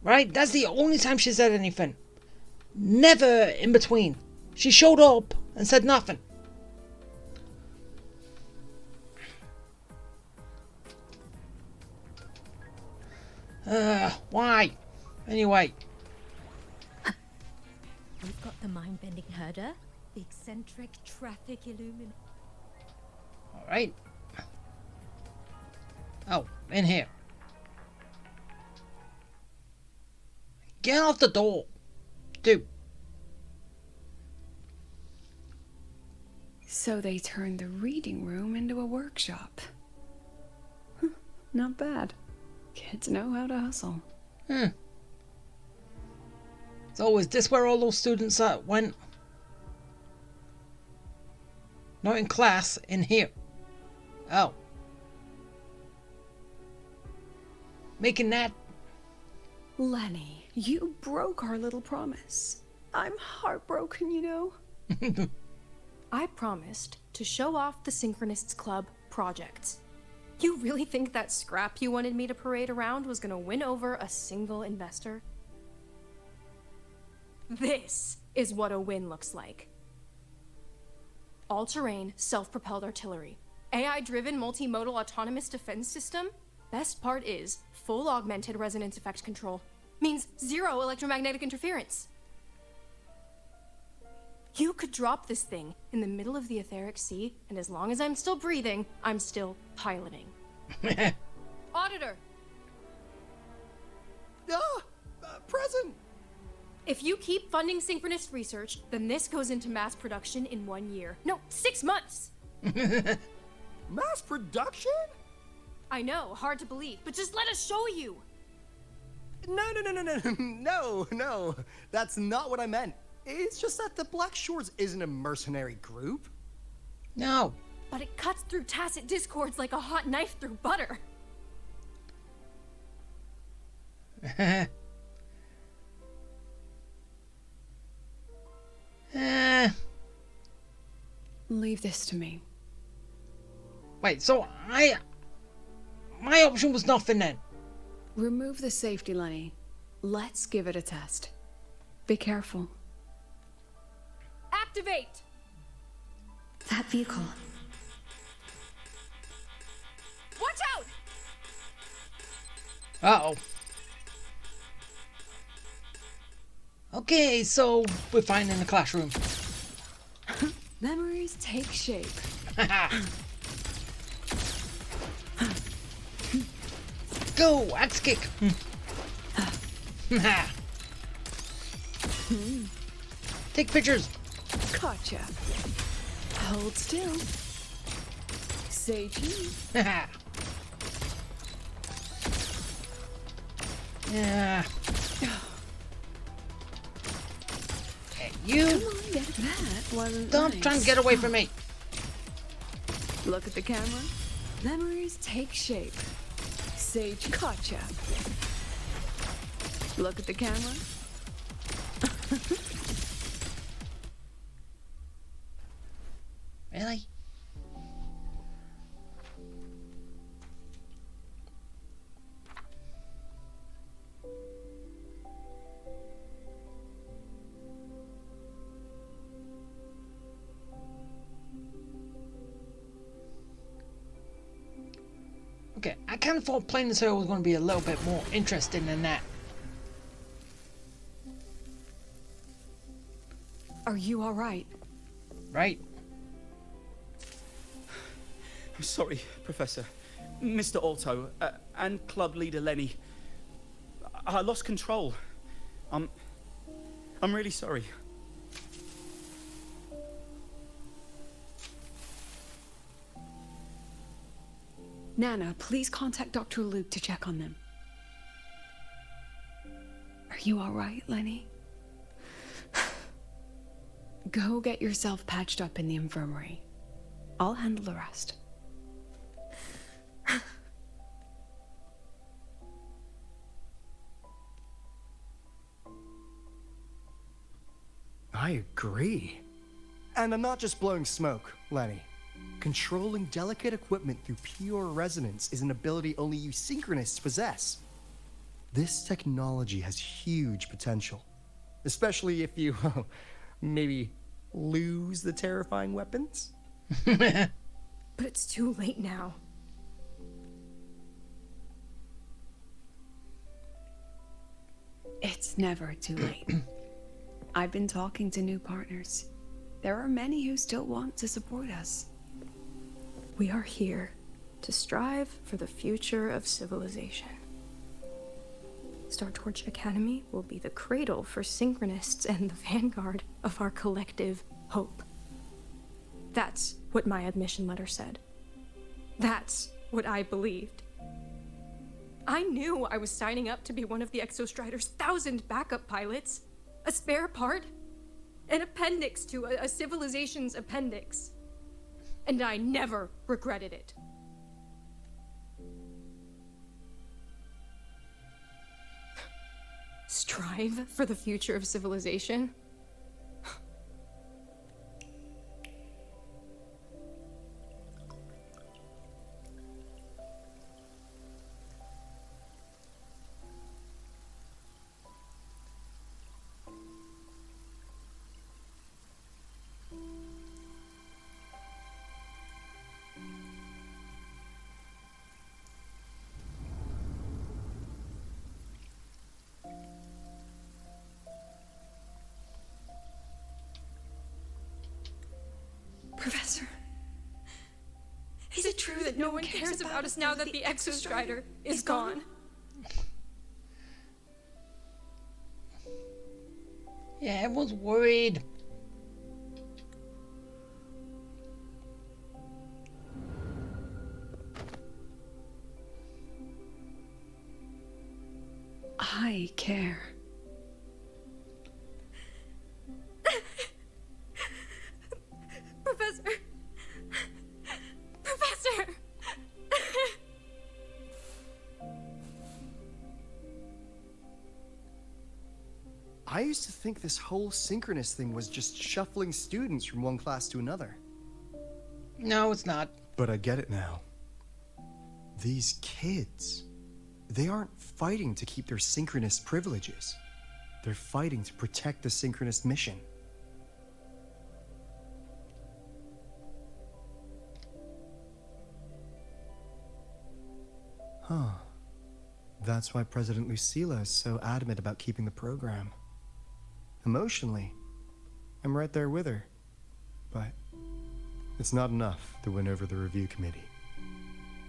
Right? That's the only time she said anything. Never in between. She showed up and said nothing. Why? Anyway. We've got the mind-bending herder. Eccentric traffic illumin. Alright. Oh, in here. Get off the door. Dude. So they turned the reading room into a workshop. Not bad. Kids know how to hustle. So is this where all those students went? Not in class, in here. Oh. Making that... Lenny, you broke our little promise. I'm heartbroken, you know. I promised to show off the Synchronists Club projects. You really think that scrap you wanted me to parade around was gonna win over a single investor? This is what a win looks like. All-terrain, self-propelled artillery. AI-driven multimodal autonomous defense system. Best part is, full augmented resonance effect control. Means zero electromagnetic interference. You could drop this thing in the middle of the etheric sea, and as long as I'm still breathing, I'm still piloting. Auditor! Present! If you keep funding synchronous research, then this goes into mass production in 1 year. No, 6 months! Mass production? I know, hard to believe, but just let us show you! No, that's not what I meant. It's just that the Black Shores isn't a mercenary group. No. But it cuts through tacit discords like a hot knife through butter. Leave this to me. Wait, so my option was nothing then. Remove the safety, Lenny. Let's give it a test. Be careful. Activate! That vehicle. Watch out! Uh-oh. Okay, so we're fine in the classroom. Memories take shape. Go, axe kick. Take pictures. Gotcha. Hold still. Say cheese. Yeah. You Come on, that wasn't don't nice. try and get away from me. Look at the camera. Memories take shape. Sage gotcha. Look at the camera. Really? Okay, I kind of thought playing this hero was going to be a little bit more interesting than that. Are you all right? Right? I'm sorry, Professor. Mr. Alto, and club leader Lenny. I lost control. I'm really sorry. Nana, please contact Dr. Luke to check on them. Are you all right, Lenny? Go get yourself patched up in the infirmary. I'll handle the rest. I agree. And I'm not just blowing smoke, Lenny. Controlling delicate equipment through pure resonance is an ability only you synchronists possess. This technology has huge potential, especially if you, maybe, lose the terrifying weapons. But it's too late now. It's never too late. I've been talking to new partners. there are many who still want to support us. We are here to strive for the future of civilization. Star Torch Academy will be the cradle for synchronists and the vanguard of our collective hope. That's what my admission letter said. That's what I believed. I knew I was signing up to be one of the Exostrider's 1,000 backup pilots. A spare part. An appendix to a civilization's appendix. And I never regretted it. Strive for the future of civilization? Professor, is it true that no one cares about us now that the Exostrider is gone? Yeah, everyone's worried. I care. Professor! Professor! I used to think this whole synchronous thing was just shuffling students from one class to another. No, it's not. But I get it now. These kids, they aren't fighting to keep their synchronous privileges. They're fighting to protect the synchronous mission. Huh. That's why President Lucilla is so adamant about keeping the program. Emotionally, I'm right there with her. But it's not enough to win over the review committee.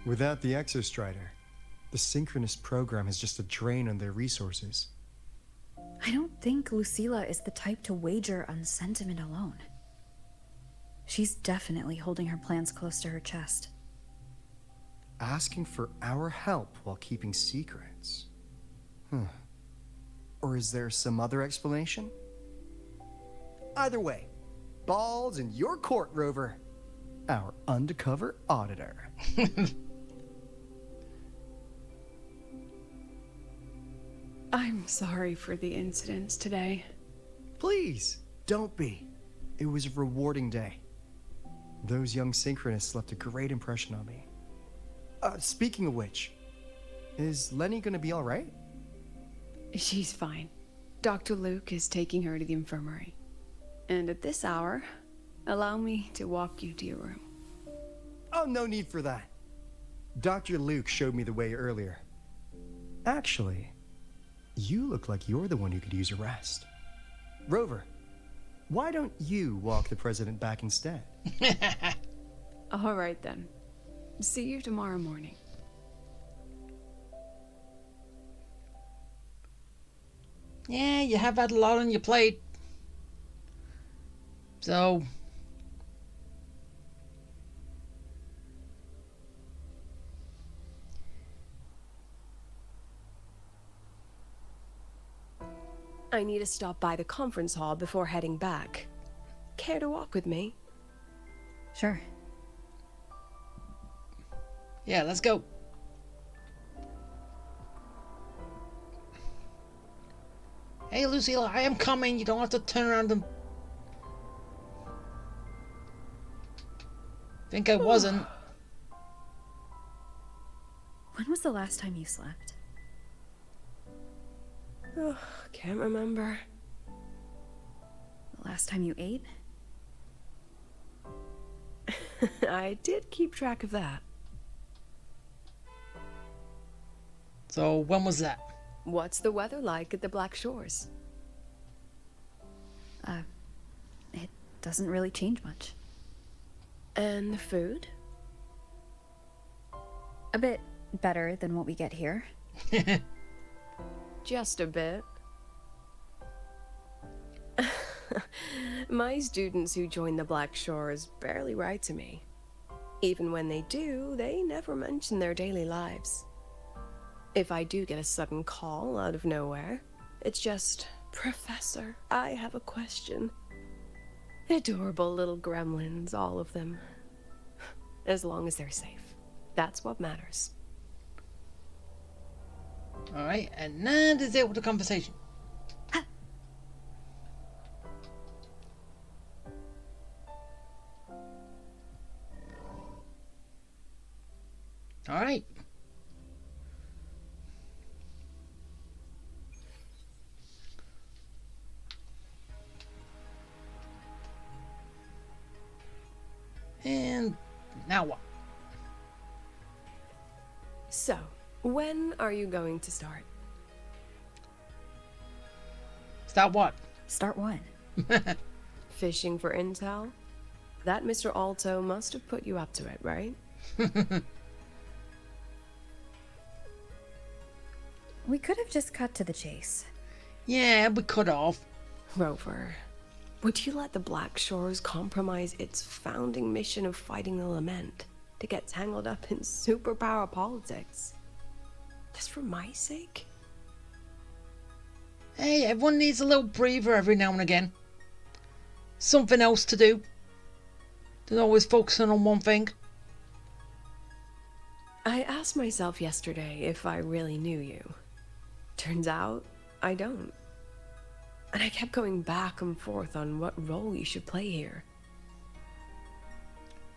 Without the Exostrider, the synchronous program is just a drain on their resources. I don't think Lucilla is the type to wager on sentiment alone. She's definitely holding her plans close to her chest. Asking for our help while keeping secrets. Or is there some other explanation? Either way, ball's in your court, Rover. Our undercover auditor. I'm sorry for the incidents today. Please, don't be. It was a rewarding day. Those young synchronists left a great impression on me. Speaking of which, is Lenny gonna be all right? She's fine. Dr. Luke is taking her to the infirmary. And at this hour, allow me to walk you to your room. Oh, no need for that. Dr. Luke showed me the way earlier. Actually, you look like you're the one who could use a rest. Rover, why don't you walk the president back instead? All right then. See you tomorrow morning. Yeah, you have had a lot on your plate. So... I need to stop by the conference hall before heading back. Care to walk with me? Sure. Yeah, let's go. Hey, Lucille, I am coming. You don't have to turn around and... Think I wasn't. When was the last time you slept? Oh, can't remember. The last time you ate? I did keep track of that. So, when was that? What's the weather like at the Black Shores? doesn't really change much. And the food? A bit better than what we get here. Just a bit. My students who join the Black Shores barely write to me. Even when they do, they never mention their daily lives. If I do get a sudden call out of nowhere, it's just, Professor, I have a question. Adorable little gremlins, all of them. As long as they're safe. That's what matters. Alright, and that is it with the conversation. Alright. And now what? So, when are you going to start? Start what? Start what? Fishing for intel? That Mr. Alto must have put you up to it, right? We could have just cut to the chase. Yeah, we could have. Rover, would you let the Black Shores compromise its founding mission of fighting the Lament to get tangled up in superpower politics? Just for my sake? Hey, everyone needs a little breather every now and again. Something else to do. They're always focusing on one thing. I asked myself yesterday if I really knew you. Turns out, I don't. And I kept going back and forth on what role you should play here.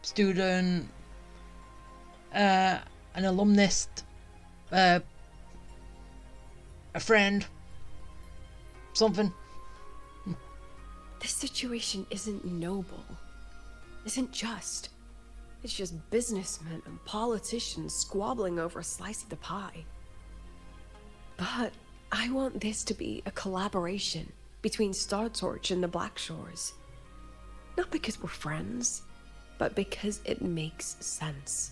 Student, an alumnus, a friend, something. This situation isn't noble, isn't just. It's just businessmen and politicians squabbling over a slice of the pie. But I want this to be a collaboration between Star Torch and the Black Shores. Not because we're friends, but because it makes sense.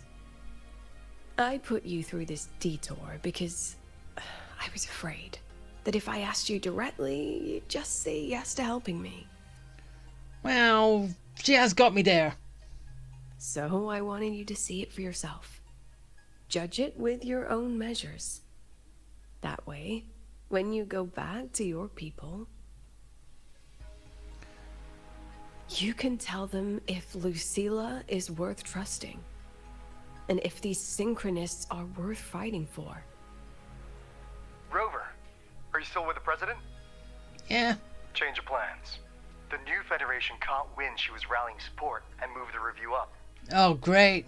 I put you through this detour because I was afraid that if I asked you directly, you'd just say yes to helping me. Well, she has got me there. So I wanted you to see it for yourself. Judge it with your own measures. That way, when you go back to your people, you can tell them if Lucilla is worth trusting, and if these synchronists are worth fighting for. Rover, are you still with the president? Yeah. Change of plans. The new Federation caught wind she was rallying support and moved the review up. Oh, great.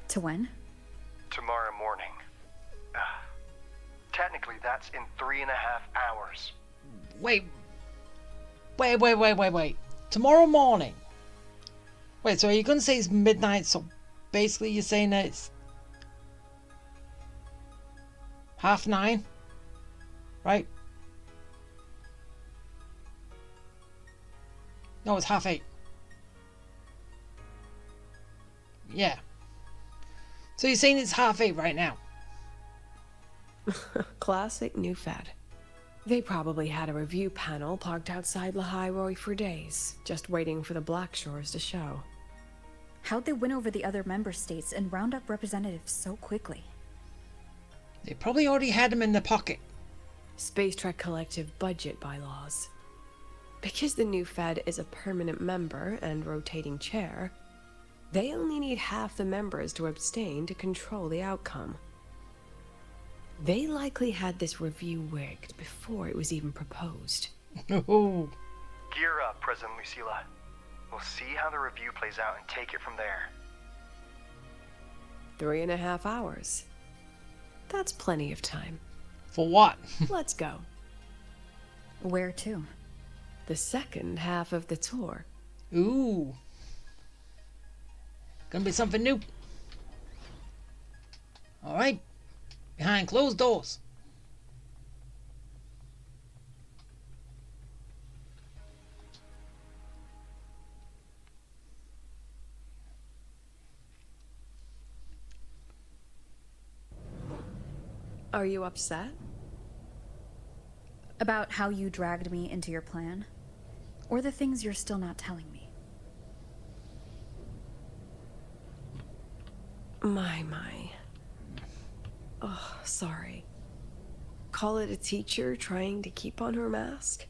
To when? Tomorrow morning. Technically, that's in 3.5 hours. Wait. Tomorrow morning. Wait, so are you going to say it's midnight? So basically you're saying that it's 9:30? Right? No, it's 8:30. Yeah. So you're saying it's 8:30 right now? Classic new Fed. They probably had a review panel parked outside Lahai for days, just waiting for the Black Shores to show. How'd they win over the other member states and round up representatives so quickly? They probably already had them in their pocket. Space Trek Collective budget bylaws. Because the new Fed is a permanent member and rotating chair, they only need half the members to abstain to control the outcome. They likely had this review rigged before it was even proposed. Oh. Gear up, President Lucilla. We'll see how the review plays out and take it from there. 3.5 hours. That's plenty of time. For what? Let's go. Where to? The second half of the tour. Ooh. Gonna be something new. Alright. Behind closed doors. Are you upset? About how you dragged me into your plan? Or the things you're still not telling me? My. Oh, sorry. Call it a teacher trying to keep on her mask?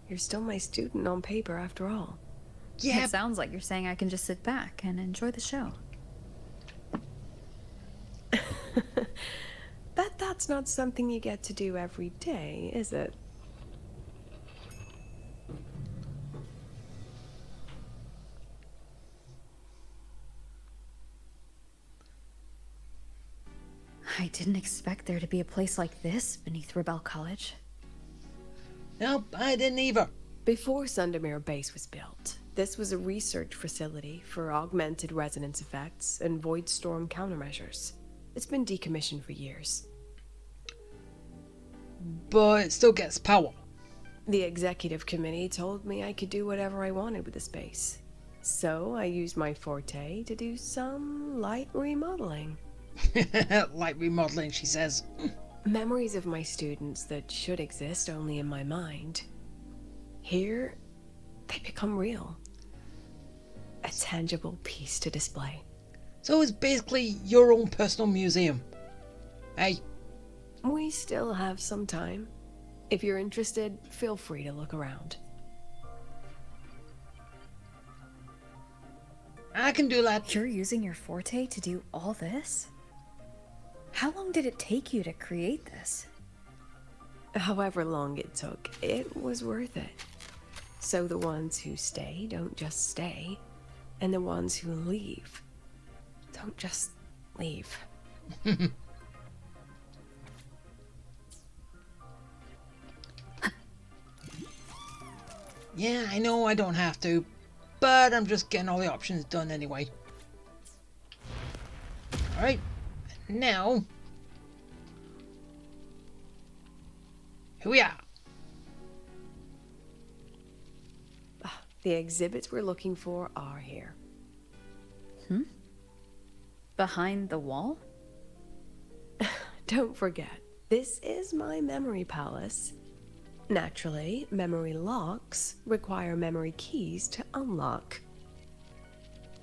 You're still my student on paper after all. Yeah. It sounds like you're saying I can just sit back and enjoy the show. Bet that's not something you get to do every day, is it? I didn't expect there to be a place like this beneath Rebel College. Nope, I didn't either. Before Sundermere Base was built, this was a research facility for augmented resonance effects and void storm countermeasures. It's been decommissioned for years. But it still gets power. The executive committee told me I could do whatever I wanted with the space. So I used my forte to do some light remodeling. Light remodeling, she says. Memories of my students that should exist only in my mind. Here, they become real. A tangible piece to display. So it's basically your own personal museum. Hey. We still have some time. If you're interested, feel free to look around. I can do that. You're using your forte to do all this? How long did it take you to create this? However long it took, it was worth it. So the ones who stay don't just stay, and the ones who leave don't just leave. Yeah, I know I don't have to, but I'm just getting all the options done anyway. Alright, now... here we are. The exhibits we're looking for are here. Behind the wall? Don't forget, this is my memory palace. Naturally, memory locks require memory keys to unlock.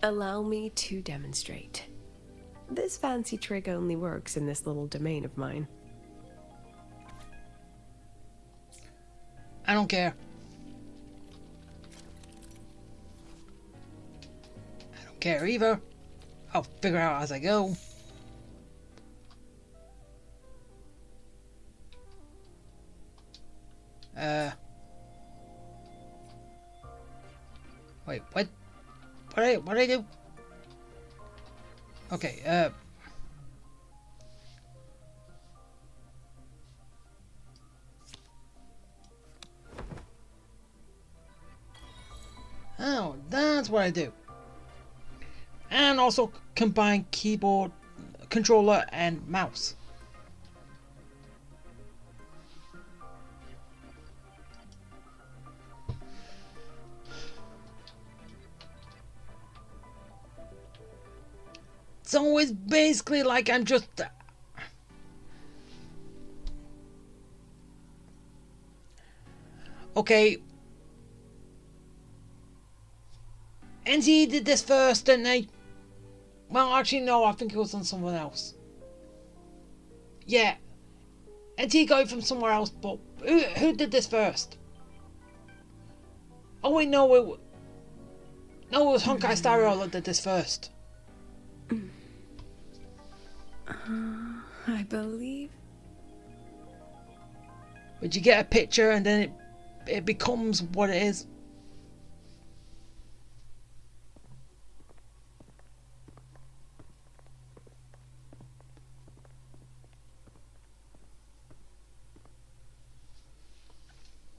Allow me to demonstrate. This fancy trick only works in this little domain of mine. I don't care. I don't care either. I'll figure out as I go. Wait, what? What did I do? Okay, oh, that's what I do. And also combine keyboard, controller, and mouse. So it's basically like I'm just... okay. NT did this first, didn't they? Well, actually, no, I think it was on someone else. Yeah. NT got it from somewhere else, but who did this first? Oh, wait, no, it was Honkai Star Rail that did this first. I believe. But you get a picture and then it becomes what it is.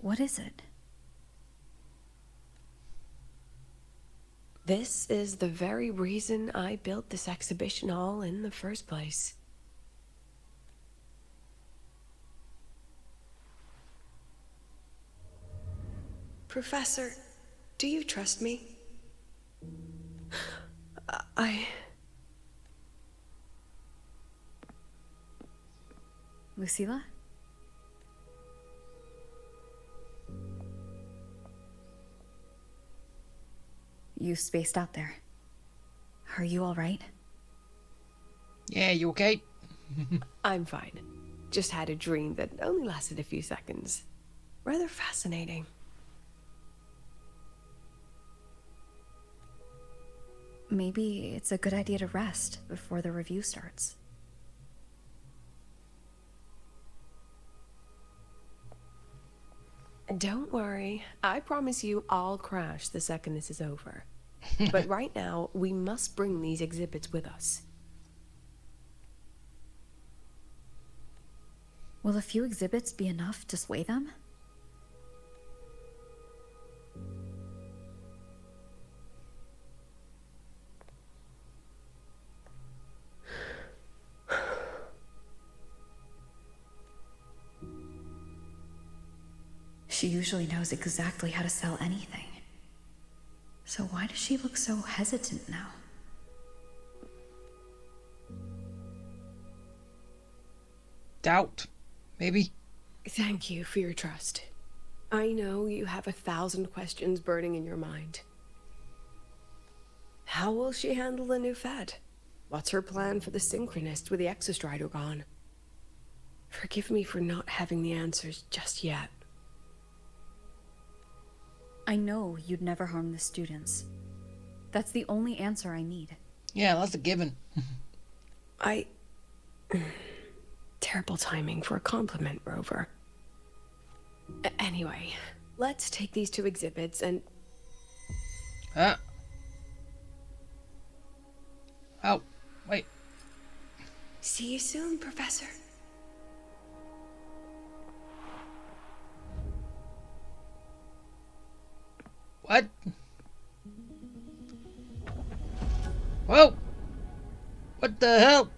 What is it? This is the very reason I built this exhibition hall in the first place. Professor, do you trust me? Lucilla? You spaced out there. Are you alright? Yeah, you okay? I'm fine. Just had a dream that only lasted a few seconds. Rather fascinating. Maybe it's a good idea to rest before the review starts. Don't worry. I promise you I'll crash the second this is over. But right now, we must bring these exhibits with us. Will a few exhibits be enough to sway them? She usually knows exactly how to sell anything. So why does she look so hesitant now? Doubt, maybe? Thank you for your trust. I know you have 1,000 questions burning in your mind. How will she handle the new Fed? What's her plan for the Synchronists with the Exostrider gone? Forgive me for not having the answers just yet. I know you'd never harm the students. That's the only answer I need. Yeah, that's a given. Terrible timing for a compliment, Rover. Anyway, let's take these 2 exhibits and... Oh, wait. See you soon, Professor. What? Whoa! What the hell?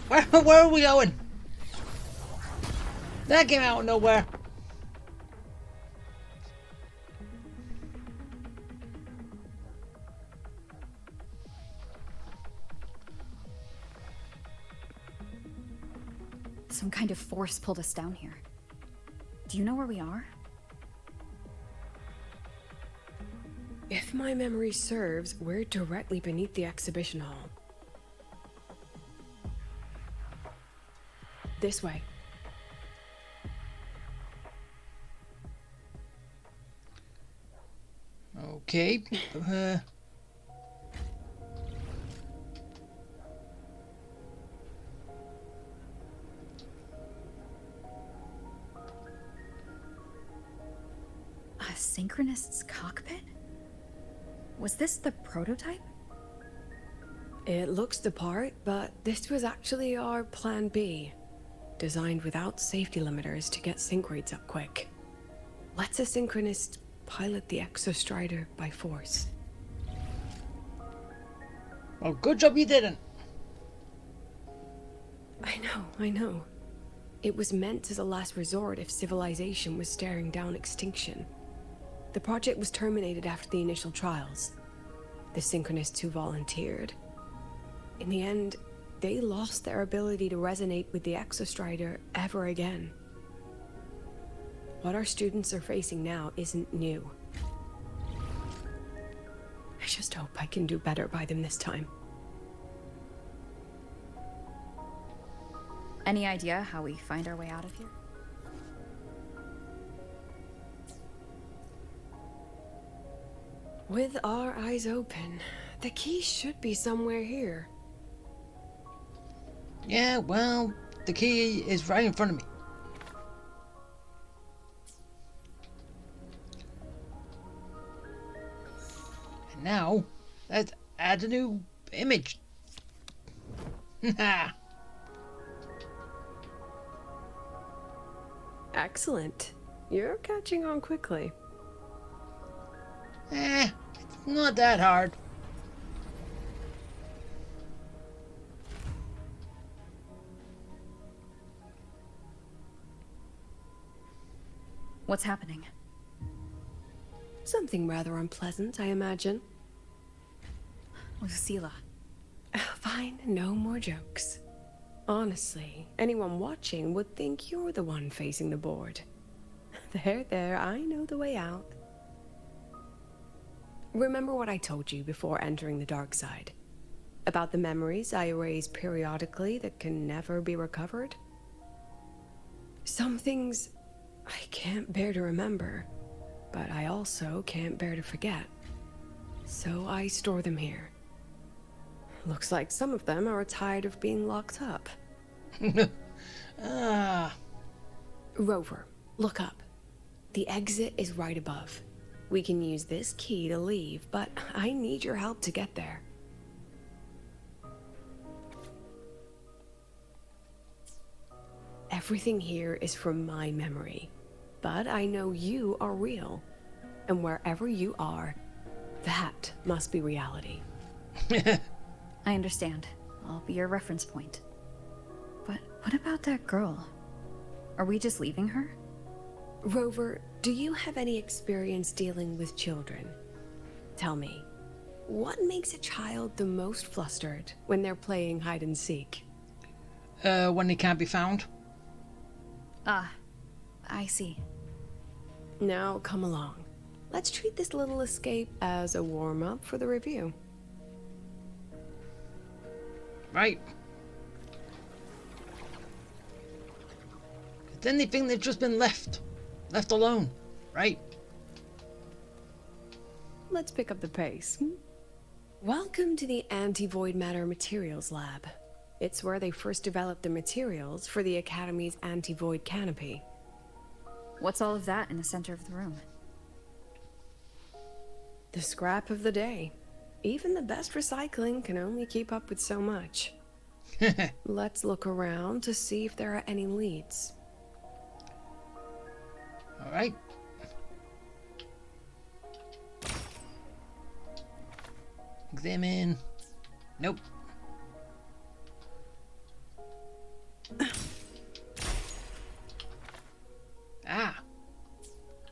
Where are we going? That came out of nowhere. Some kind of force pulled us down here. Do you know where we are? If my memory serves, we're directly beneath the exhibition hall. This way. Okay. A Synchronist's cockpit? Was this the prototype? It looks the part, but this was actually our plan B. Designed without safety limiters to get sync rates up quick. Let's a Synchronist pilot the Exostrider by force. Well, good job you didn't. I know. It was meant as a last resort if civilization was staring down extinction. The project was terminated after the initial trials. The Synchronists who volunteered. In the end, they lost their ability to resonate with the Exostrider ever again. What our students are facing now isn't new. I just hope I can do better by them this time. Any idea how we find our way out of here? With our eyes open, the key should be somewhere here. Yeah, well, the key is right in front of me. And now, let's add a new image. Excellent. You're catching on quickly. It's not that hard. What's happening? Something rather unpleasant, I imagine. Lucilla. Fine, no more jokes. Honestly, anyone watching would think you're the one facing the board. There, I know the way out. Remember what I told you before entering the dark side? About the memories I erase periodically that can never be recovered? Some things I can't bear to remember, but I also can't bear to forget. So I store them here. Looks like some of them are tired of being locked up. Rover, look up. The exit is right above. We can use this key to leave, but I need your help to get there. Everything here is from my memory, but I know you are real. And wherever you are, that must be reality. I understand. I'll be your reference point. But what about that girl? Are we just leaving her? Rover, do you have any experience dealing with children? Tell me, what makes a child the most flustered when they're playing hide and seek? When they can't be found. Ah, I see. Now come along. Let's treat this little escape as a warm-up for the review. Right. Then they think they've just been left alone, right? Let's pick up the pace. Welcome to the Anti-Void Matter Materials Lab. It's where they first developed the materials for the Academy's anti-void canopy. What's all of that in the center of the room? The scrap of the day. Even the best recycling can only keep up with so much. Let's look around to see if there are any leads. All right. Examine. Nope. Ah.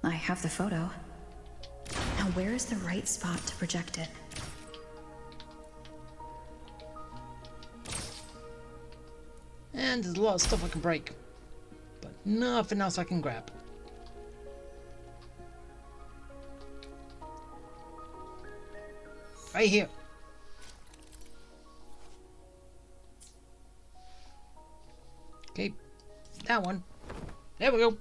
I have the photo. Now where is the right spot to project it? And there's a lot of stuff I can break, but nothing else I can grab. Right here. Okay, that one. There we go.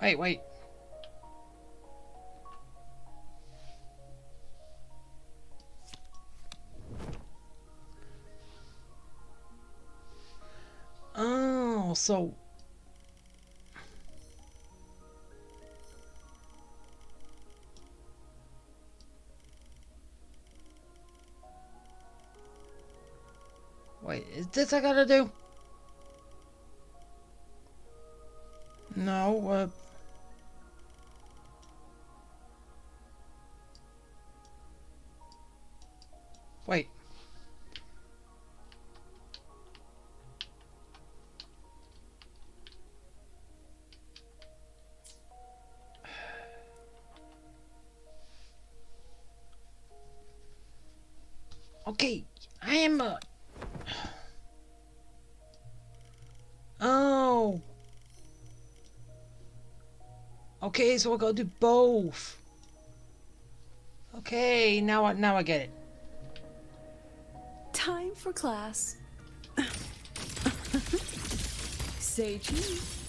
Wait. Oh, so... Wait, is this I gotta do? No, Wait. Okay, I am Oh. Okay, so I gotta do both. Okay, now I get it. Time for class. Say cheese.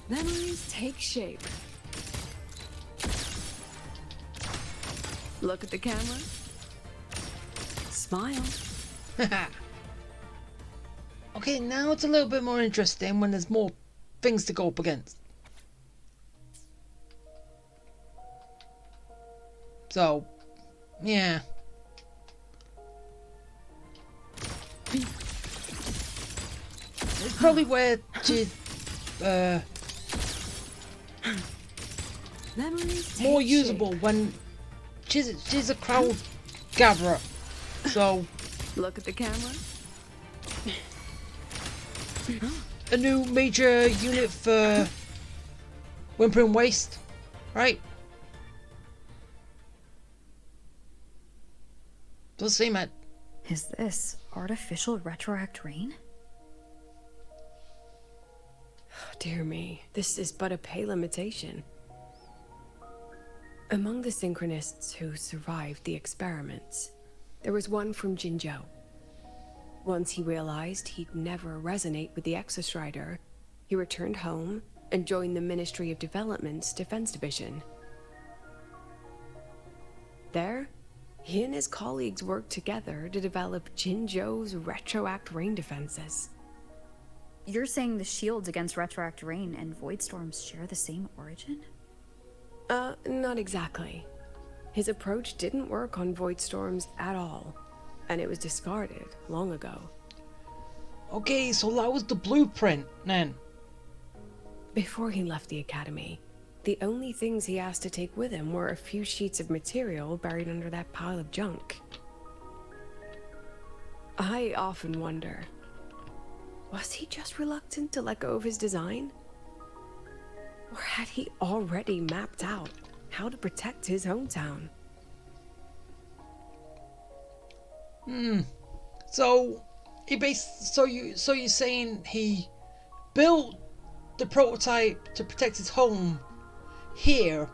Memories take shape. Look at the camera. Smile. Okay, now it's a little bit more interesting when there's more things to go up against. So, yeah. It's probably where more usable when she's a crowd gatherer. So look at the camera. A new major unit for Whimpering Waste, right? Does seem it. Is this artificial retroact rain? Dear me, this is but a pale imitation. Among the synchronists who survived the experiments, there was one from Jinzhou. Once he realized he'd never resonate with the Exostrider, he returned home and joined the Ministry of Development's Defense Division. There, he and his colleagues worked together to develop Jinzhou's retroact rain defenses. You're saying the shields against retroact rain and void storms share the same origin? Not exactly. His approach didn't work on void storms at all, and it was discarded long ago. Okay, so that was the blueprint, then. Before he left the academy, the only things he asked to take with him were a few sheets of material buried under that pile of junk. I often wonder, was he just reluctant to let go of his design? Or had he already mapped out how to protect his hometown? So you're saying he built the prototype to protect his home here,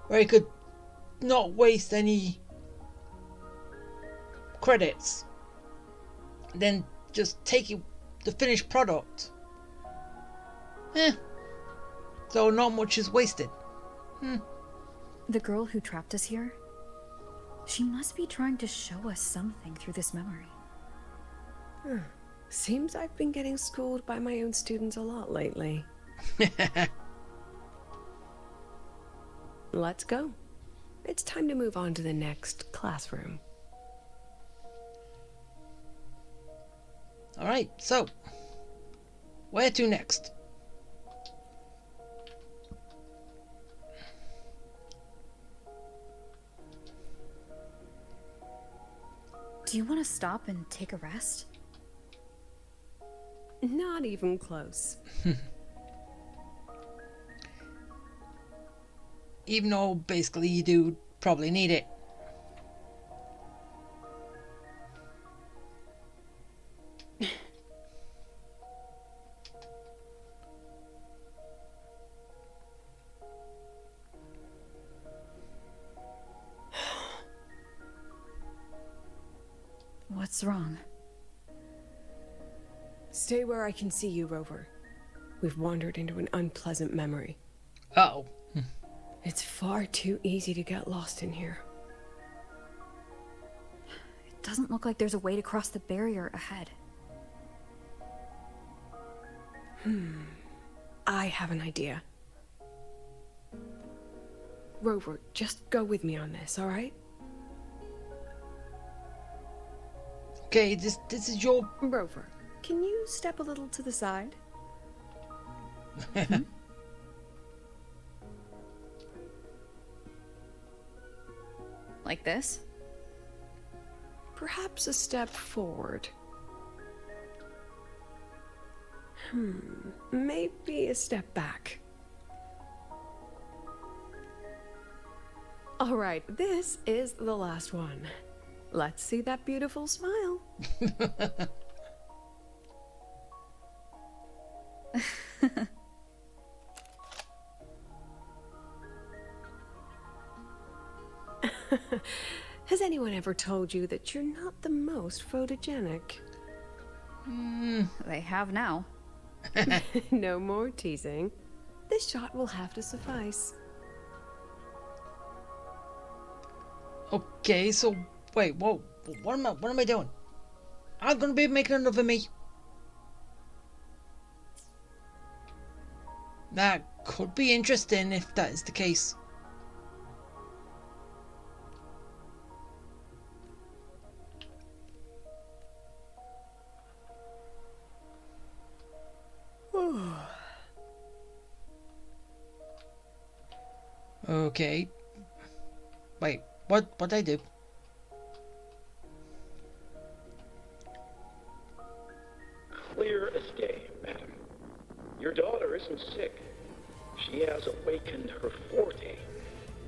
where he could not waste any credits, then just take the finished product. So not much is wasted. The girl who trapped us here, she must be trying to show us something through this memory. Seems I've been getting schooled by my own students a lot lately. Let's go. It's time to move on to the next classroom. Alright, so where to next? Do you want to stop and take a rest? Not even close. Even though basically you do probably need it. What's wrong? Stay where I can see you, Rover. We've wandered into an unpleasant memory. Uh-oh. It's far too easy to get lost in here. It doesn't look like there's a way to cross the barrier ahead. I have an idea. Rover, just go with me on this, all right? Okay, this is your... Rover, can you step a little to the side? Like this? Perhaps a step forward. Maybe a step back. All right, this is the last one. Let's see that beautiful smile. Has anyone ever told you that you're not the most photogenic? They have now. No more teasing. This shot will have to suffice. Okay, so wait, whoa, what am I doing? I'm gonna be making another me. That could be interesting if that is the case. Okay. Wait, what'd I do? Clear as day, madam. Your daughter isn't sick. She has awakened her forte,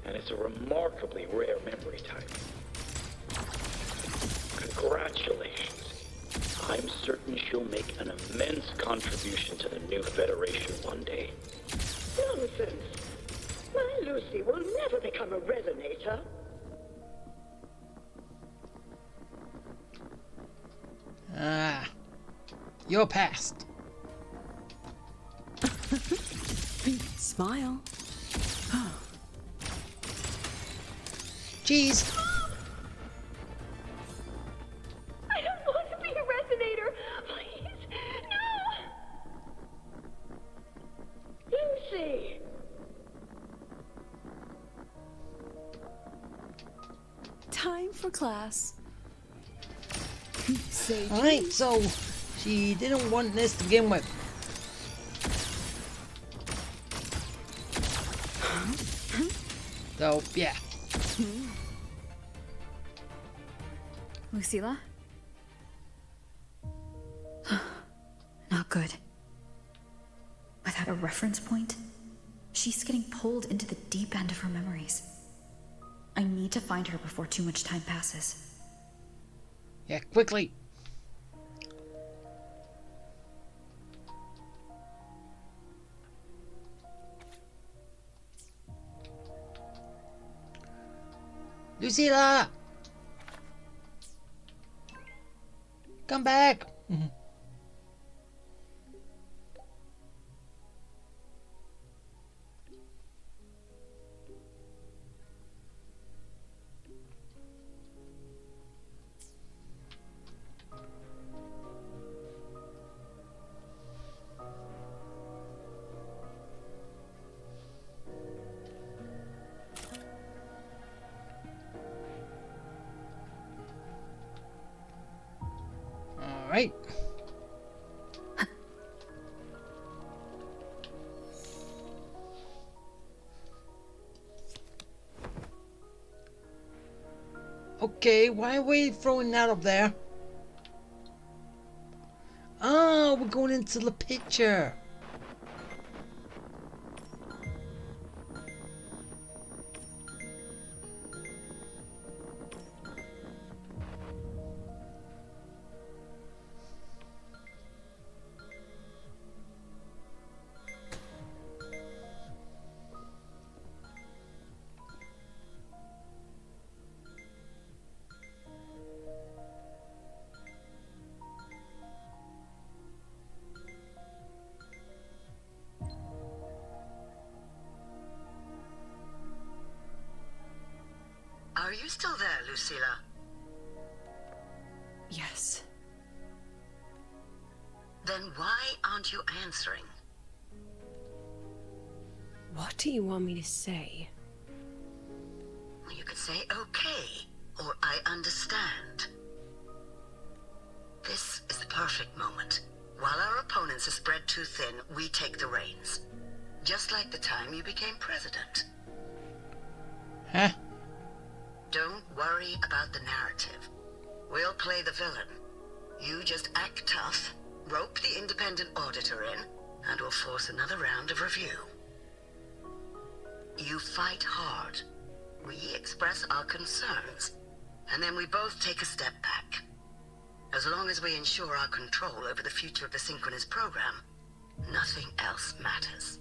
and it's a remarkably rare memory type. Congratulations. I'm certain she'll make an immense contribution to the new Federation one day. Nonsense. My Lucy will never become a resonator. Ah, you're past. Smile. Jeez. I don't want to be a resonator. Please, no. Lucy. Time for class. Say Alright, so she didn't want this to begin with. So, yeah. Lucilla? Not good. Without a reference point, she's getting pulled into the deep end of her memories. I need to find her before too much time passes. Yeah, quickly. Lucilla! Come back! Alright. Okay, why are we throwing that up there? Oh, we're going into the picture. Are you still there, Lucilla? Yes. Then why aren't you answering? What do you want me to say? You could say okay, or I understand. This is the perfect moment. While our opponents are spread too thin, we take the reins. Just like the time you became president. Huh? Don't worry about the narrative. We'll play the villain. You just act tough, rope the independent auditor in, and we'll force another round of review. You fight hard. We express our concerns, and then we both take a step back. As long as we ensure our control over the future of the Synchronous program, nothing else matters.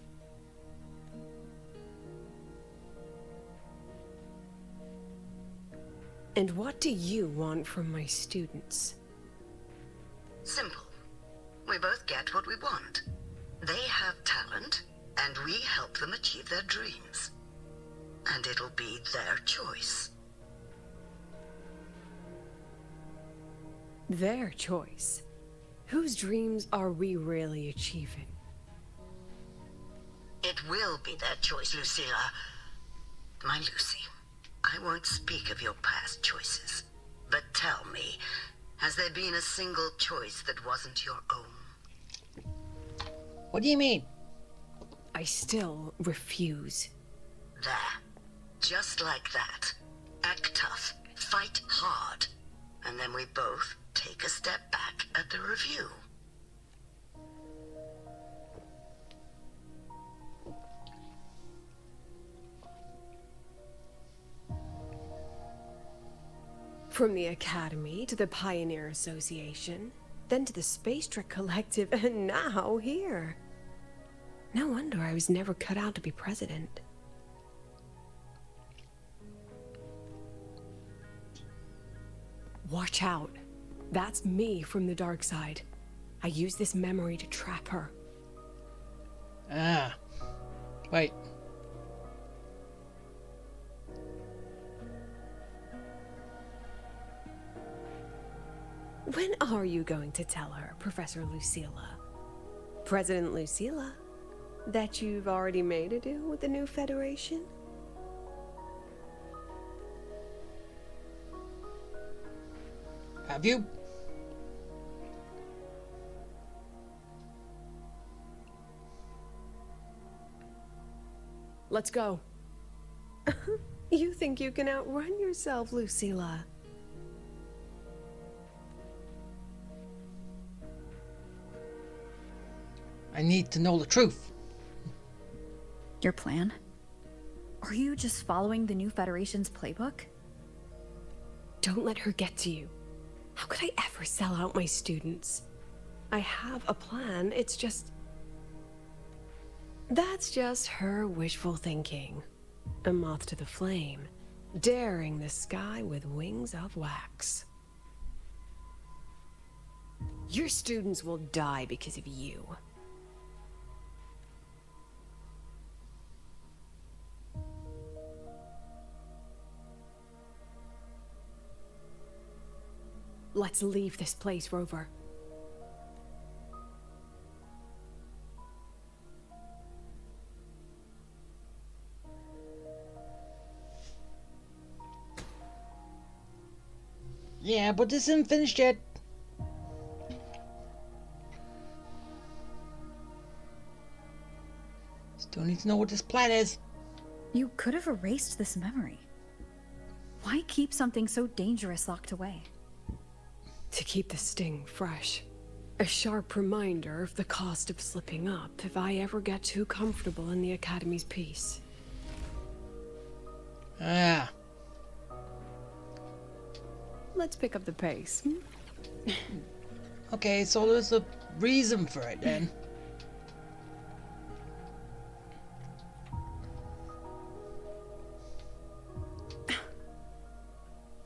And what do you want from my students? Simple. We both get what we want. They have talent, and we help them achieve their dreams. And it'll be their choice. Their choice? Whose dreams are we really achieving? It will be their choice, Lucilla. My Lucy, I won't speak of your past choices. But tell me, has there been a single choice that wasn't your own? What do you mean? I still refuse. There. Just like that. Act tough. Fight hard. And then we both take a step back at the review. From the Academy to the Pioneer Association, then to the Space Trek Collective, and now here. No wonder I was never cut out to be president. Watch out. That's me from the dark side. I use this memory to trap her. Ah. Wait. When are you going to tell her, Professor Lucilla? President Lucilla? That you've already made a deal with the new Federation? Have you? Let's go. You think you can outrun yourself, Lucilla? I need to know the truth. Your plan? Are you just following the new Federation's playbook? Don't let her get to you. How could I ever sell out my students? I have a plan, it's just... That's just her wishful thinking. A moth to the flame, daring the sky with wings of wax. Your students will die because of you. Let's leave this place, Rover. Yeah, but this isn't finished yet. Still need to know what this plan is. You could have erased this memory. Why keep something so dangerous locked away? To keep the sting fresh. A sharp reminder of the cost of slipping up if I ever get too comfortable in the Academy's peace. Ah. Let's pick up the pace. Okay, so there's a reason for it then.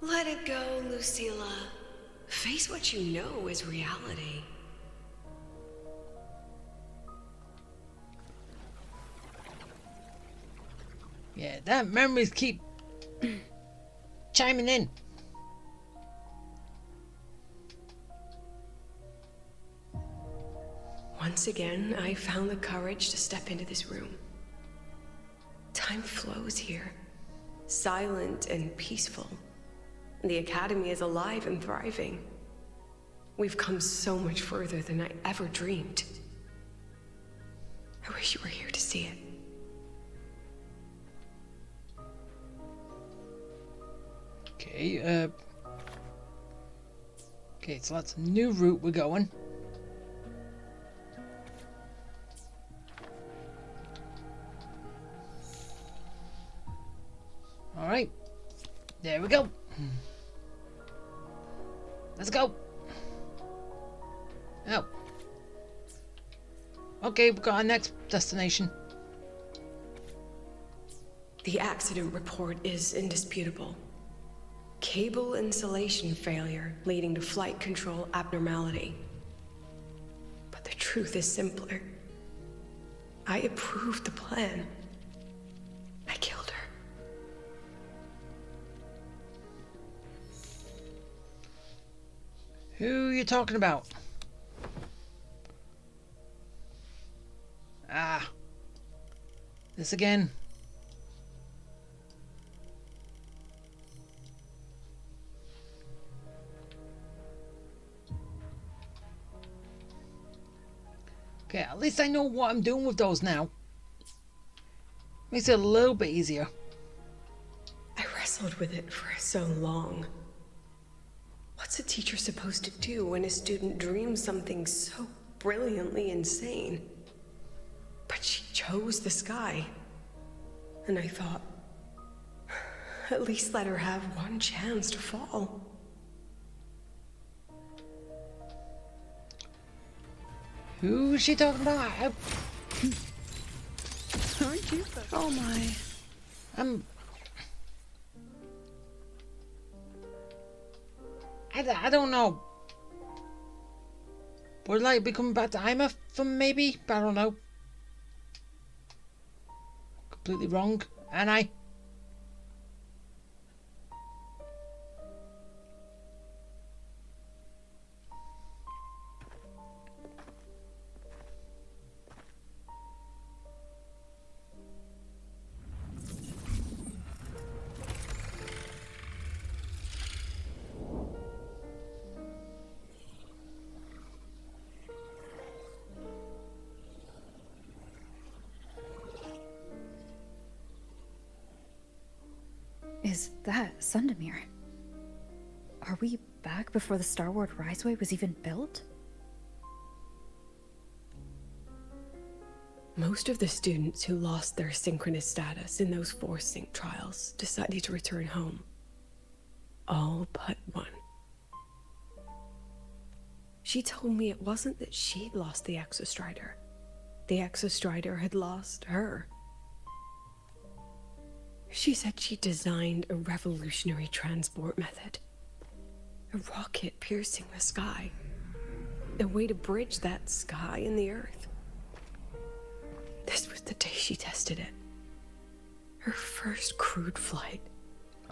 Let it go, Lucilla. Face what you know is reality. Yeah, that memories keep chiming in. Once again, I found the courage to step into this room. Time flows here, silent and peaceful. The Academy is alive and thriving. We've come so much further than I ever dreamed. I wish you were here to see it. Okay, okay, so that's a new route we're going. Alright, there we go. Let's go. Oh. Okay, we've got our next destination. The accident report is indisputable. Cable insulation failure leading to flight control abnormality. But the truth is simpler. I approved the plan. I killed her. Who are you talking about? Ah. This again. Okay, at least I know what I'm doing with those now. Makes it a little bit easier. I wrestled with it for so long. What's a teacher supposed to do when a student dreams something so brilliantly insane? But she chose the sky. And I thought, at least let her have one chance to fall. Who is she talking about? Aren't you? Oh my. I don't know. Would like be coming back to IMA from maybe? I don't know. Completely wrong, and I. Is that Sundemir? Are we back before the Star Wars Riseway was even built? Most of the students who lost their synchronous status in those Force Sync trials decided to return home. All but one. She told me it wasn't that she'd lost the Exostrider. The Exostrider had lost her. She said she designed a revolutionary transport method. A rocket piercing the sky. A way to bridge that sky and the Earth. This was the day she tested it. Her first crewed flight.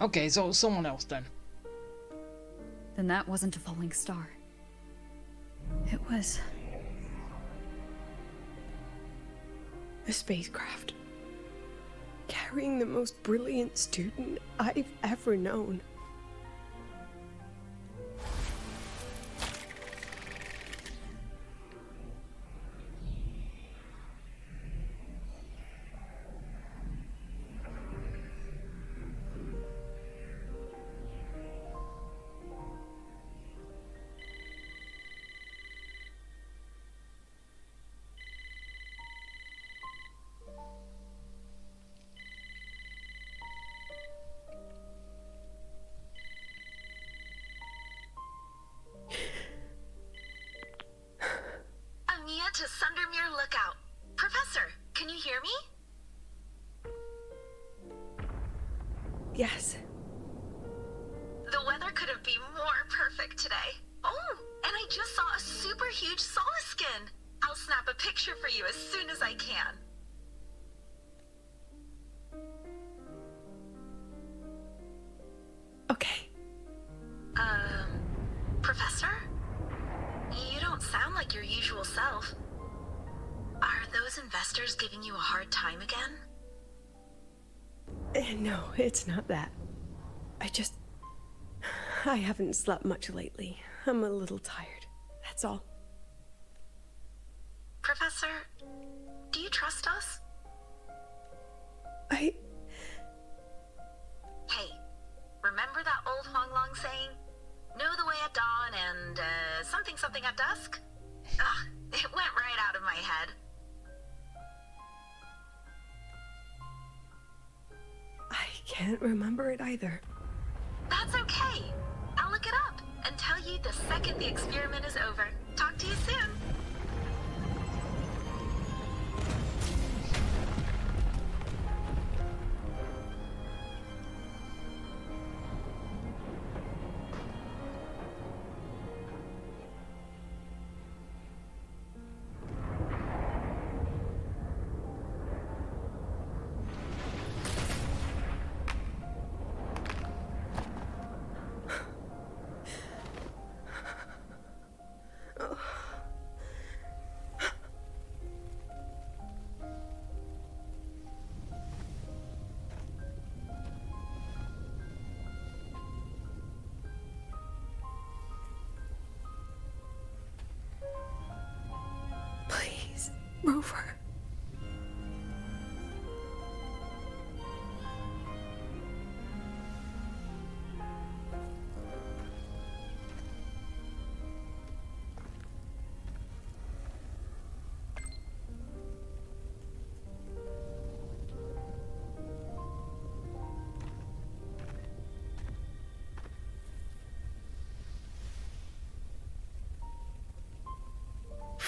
Okay, so someone else then. Then that wasn't a falling star. It was... a spacecraft. Carrying the most brilliant student I've ever known. To Sundermere Lookout. Professor, can you hear me? Yes. The weather couldn't be more perfect today. Oh, and I just saw a super huge Solaskin. I'll snap a picture for you as soon as I can. Okay. Professor? You don't sound like your usual self. Are those investors giving you a hard time again? No, it's not that. I haven't slept much lately. I'm a little tired. That's all. Professor, do you trust us? Hey, remember that old Huanglong saying? Know the way at dawn and, something at dusk? Ugh, it went right out of my head. I can't remember it either. That's okay. I'll look it up and tell you the second the experiment is over. Talk to you soon. Please, Rover.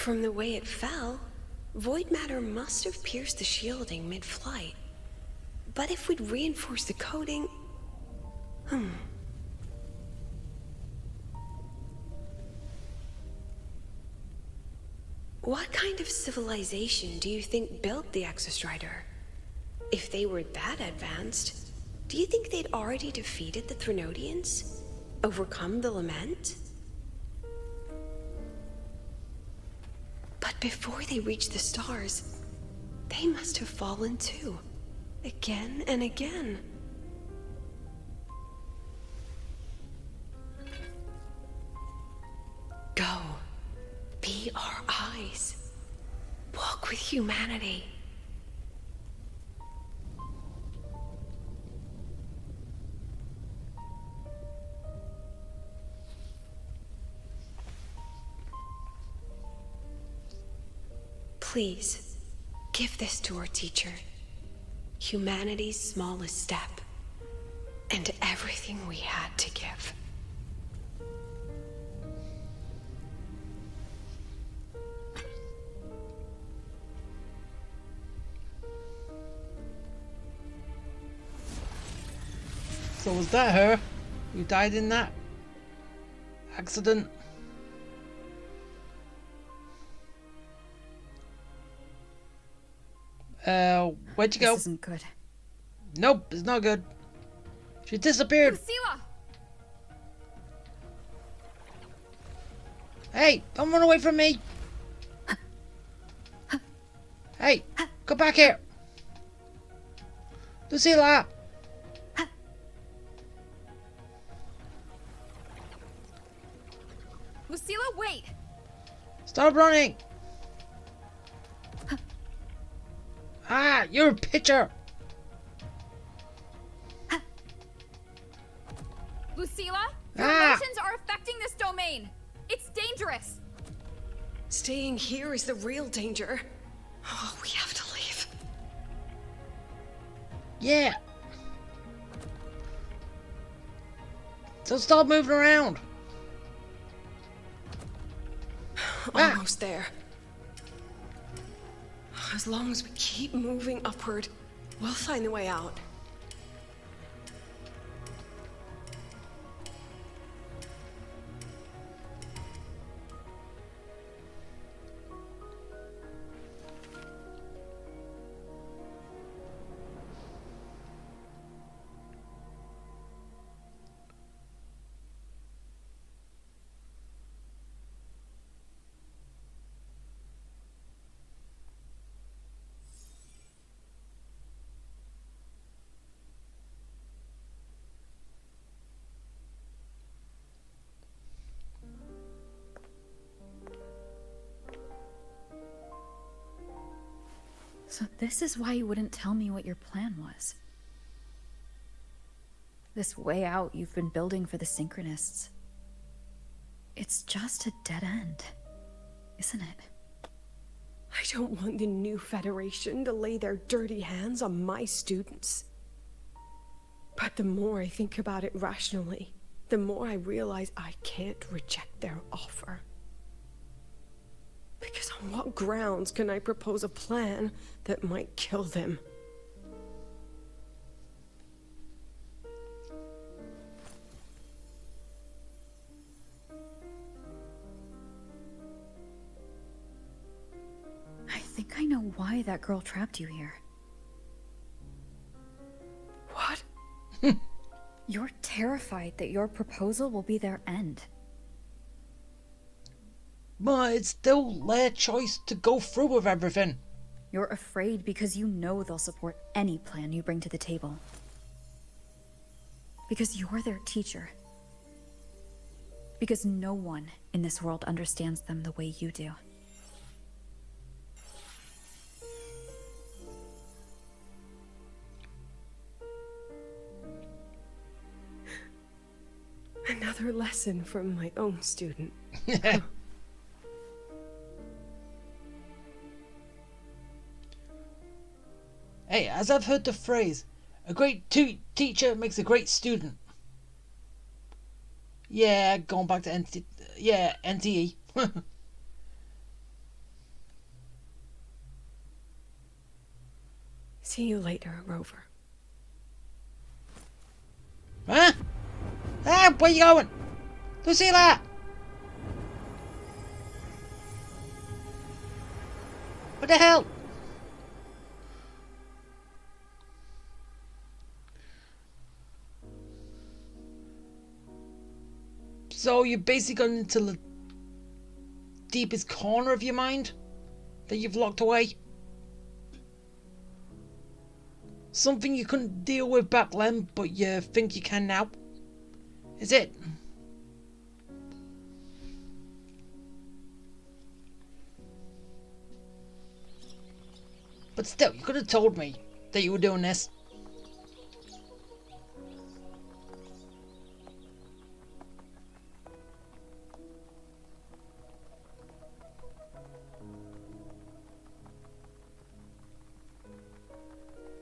From the way it fell, void matter must have pierced the shielding mid-flight. But if we'd reinforced the coating... What kind of civilization do you think built the Exostrider? If they were that advanced, do you think they'd already defeated the Threnodians? Overcome the Lament? But before they reached the stars, they must have fallen too. Again and again. Go. Be our eyes. Walk with humanity. Please, give this to our teacher. Humanity's smallest step, and everything we had to give. So was that her who died in that accident? Where'd you go? This isn't good. Nope, it's not good. She disappeared. Lucilla! Hey, don't run away from me. Hey, come back here. Lucilla! Lucilla, wait! Stop running! Ah, you're a pitcher! Lucilla, your emotions are affecting this domain. It's dangerous. Staying here is the real danger. Oh, we have to leave. Yeah. So stop moving around. Almost there. As long as we keep moving upward, we'll find the way out. So this is why you wouldn't tell me what your plan was. This way out you've been building for the Synchronists. It's just a dead end, isn't it? I don't want the new Federation to lay their dirty hands on my students. But the more I think about it rationally, the more I realize I can't reject their offer. Because on what grounds can I propose a plan that might kill them? I think I know why that girl trapped you here. What? You're terrified that your proposal will be their end. But it's still their choice to go through with everything. You're afraid because you know they'll support any plan you bring to the table. Because you're their teacher. Because no one in this world understands them the way you do. Another lesson from my own student. Hey, as I've heard the phrase, a great teacher makes a great student. Yeah, going back to NTE. See you later, Rover. Huh? Ah, where you going? Lucilla! What the hell? So you've basically gone into the deepest corner of your mind that you've locked away? Something you couldn't deal with back then, but you think you can now? Is it? But still, you could have told me that you were doing this.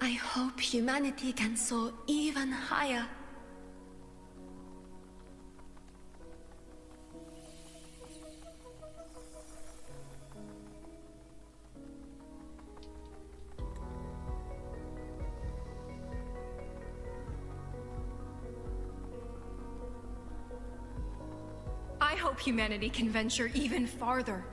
I hope humanity can soar even higher. I hope humanity can venture even farther.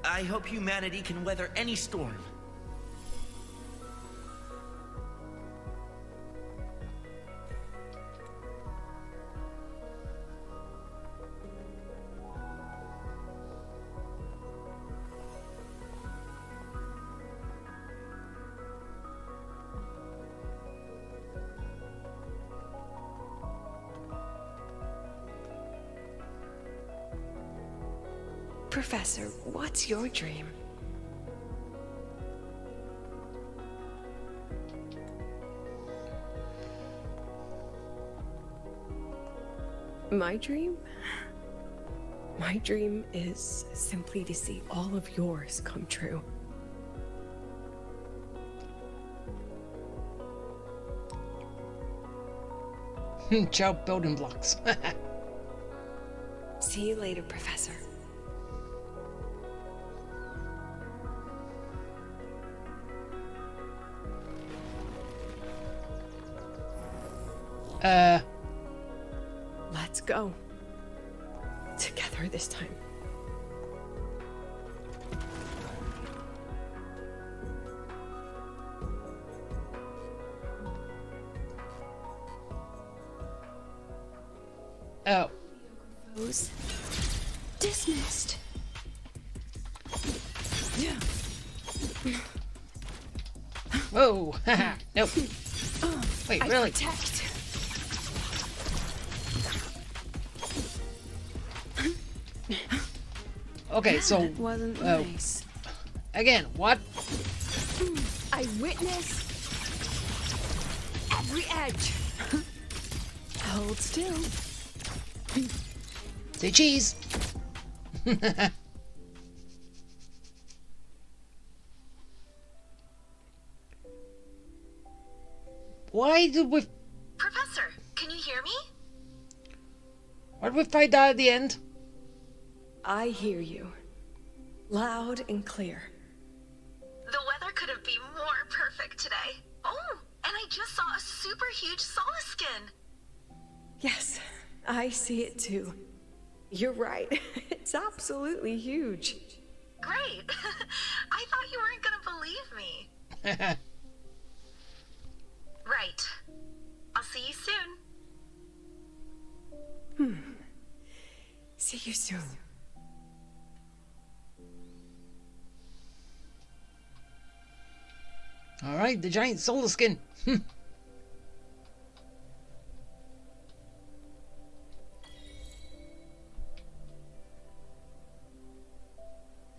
I hope humanity can weather any storm. Professor, what's your dream? My dream? My dream is simply to see all of yours come true. Ciao, building blocks. See you later, Professor. Let's go. Together this time. Oh. Dismissed. Yeah. Whoa. Nope. Wait, I really? Protect. Okay, so That wasn't nice. Again, what? I witness every edge. Hold still. Say cheese. Why did we? Professor, can you hear me? Why did we fight that at the end? I hear you. Loud and clear. The weather couldn't be more perfect today. Oh, and I just saw a super huge Solaskin. Yes, I see it too. You're right. It's absolutely huge. Great. I thought you weren't gonna believe me. Right. I'll see you soon. See you soon. All right, the giant solar skin.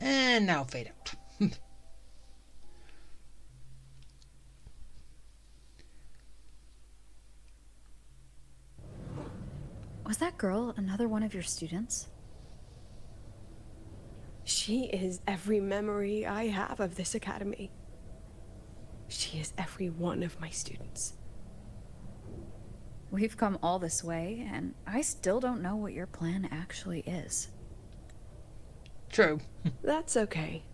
And now fade out. Was that girl another one of your students? She is every memory I have of this academy. She is every one of my students. We've come all this way, and I still don't know what your plan actually is. True. That's okay.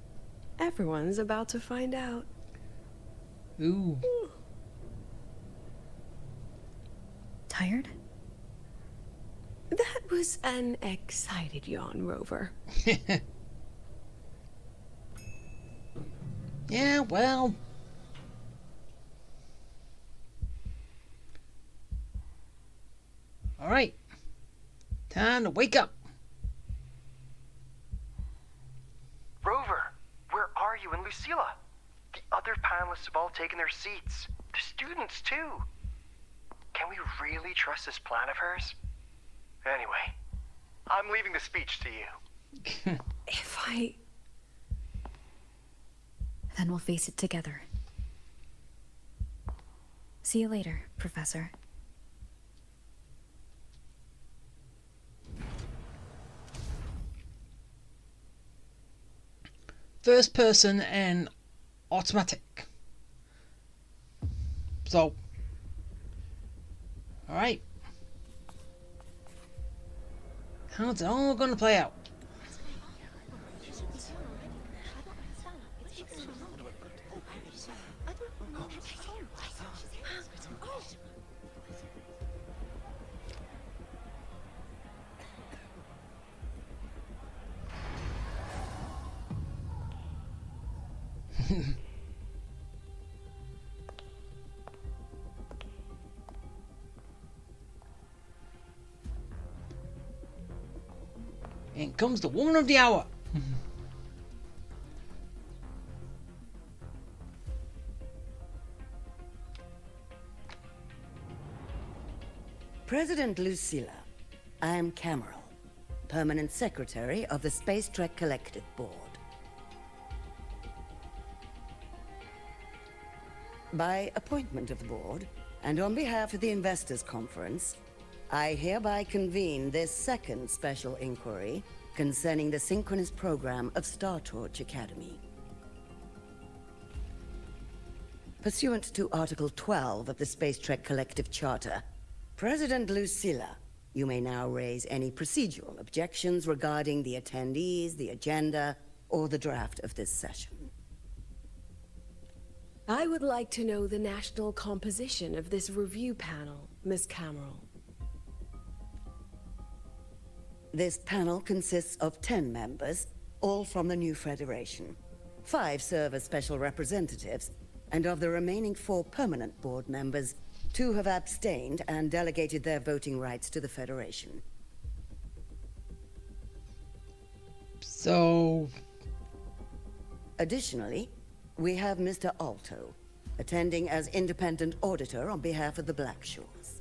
Everyone's about to find out. Ooh. Tired? That was an excited yawn, Rover. Yeah, well. All right. Time to wake up. Rover, where are you and Lucilla? The other panelists have all taken their seats. The students, too. Can we really trust this plan of hers? Anyway, I'm leaving the speech to you. Then we'll face it together. See you later, Professor. First person and automatic. So, alright. How's it all gonna play out? In comes the woman of the hour. President Lucilla, I am Cameron, Permanent Secretary of the Space Trek Collective Board. By appointment of the board, and on behalf of the Investors Conference, I hereby convene this second special inquiry concerning the synchronous program of Star Torch Academy. Pursuant to Article 12 of the Space Trek Collective Charter, President Lucilla, you may now raise any procedural objections regarding the attendees, the agenda, or the draft of this session. I would like to know the national composition of this review panel, Miss Cameron. This panel consists of 10 members, all from the new Federation. 5 serve as special representatives, and of the remaining 4 permanent board members, 2 have abstained and delegated their voting rights to the Federation. So... Additionally, we have Mr. Alto, attending as independent auditor on behalf of the Black Shores.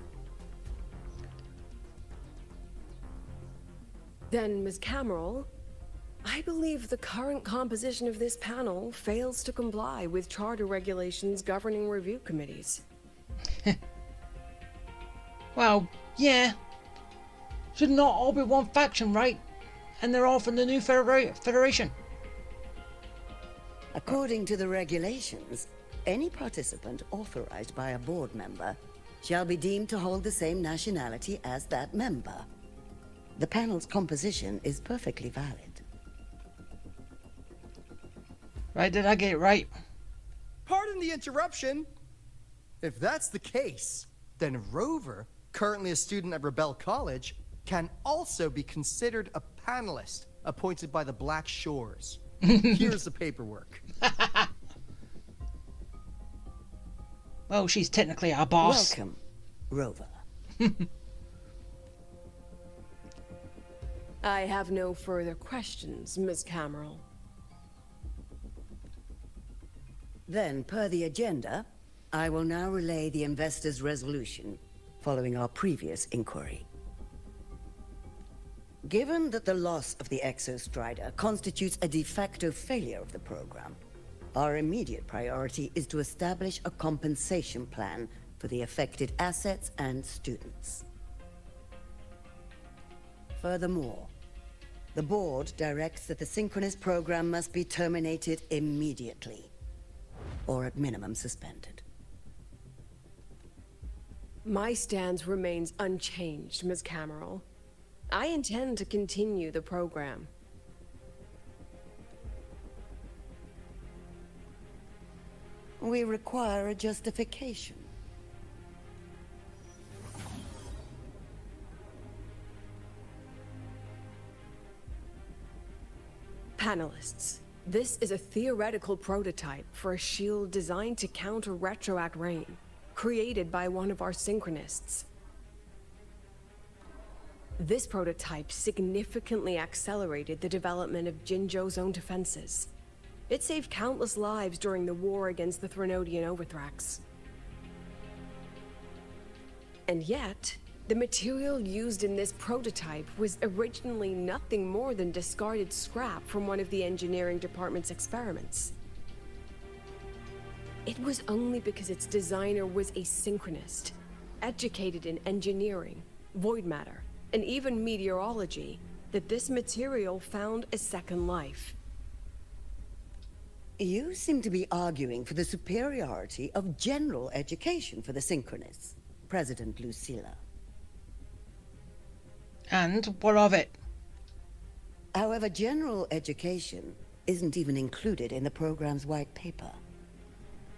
Then, Ms. Cameron, I believe the current composition of this panel fails to comply with charter regulations governing review committees. Well, yeah. Should not all be one faction, right? And they're all from the new Federation. According to the regulations, any participant authorized by a board member shall be deemed to hold the same nationality as that member. The panel's composition is perfectly valid. Right, did I get it right? Pardon the interruption. If that's the case, then Rover, currently a student at Rebel College, can also be considered a panelist appointed by the Black Shores. Here's the paperwork. Well, she's technically our boss. Welcome, Rover. I have no further questions, Ms. Cameron. Then, per the agenda, I will now relay the investors' resolution following our previous inquiry. Given that the loss of the Exostrider constitutes a de facto failure of the program, our immediate priority is to establish a compensation plan for the affected assets and students. Furthermore, The board directs that the synchronous program must be terminated immediately, or at minimum suspended. My stance remains unchanged, Ms. Cameron. I intend to continue the program. We require a justification. Panelists, this is a theoretical prototype for a shield designed to counter retroact rain, created by one of our synchronists. This prototype significantly accelerated the development of Jinzhou's own defenses. It saved countless lives during the war against the Threnodian Overthrax. And yet, the material used in this prototype was originally nothing more than discarded scrap from one of the engineering department's experiments. It was only because its designer was a synchronist, educated in engineering, void matter, and even meteorology, that this material found a second life. You seem to be arguing for the superiority of general education for the synchronists, President Lucilla. And what of it? However, general education isn't even included in the program's white paper.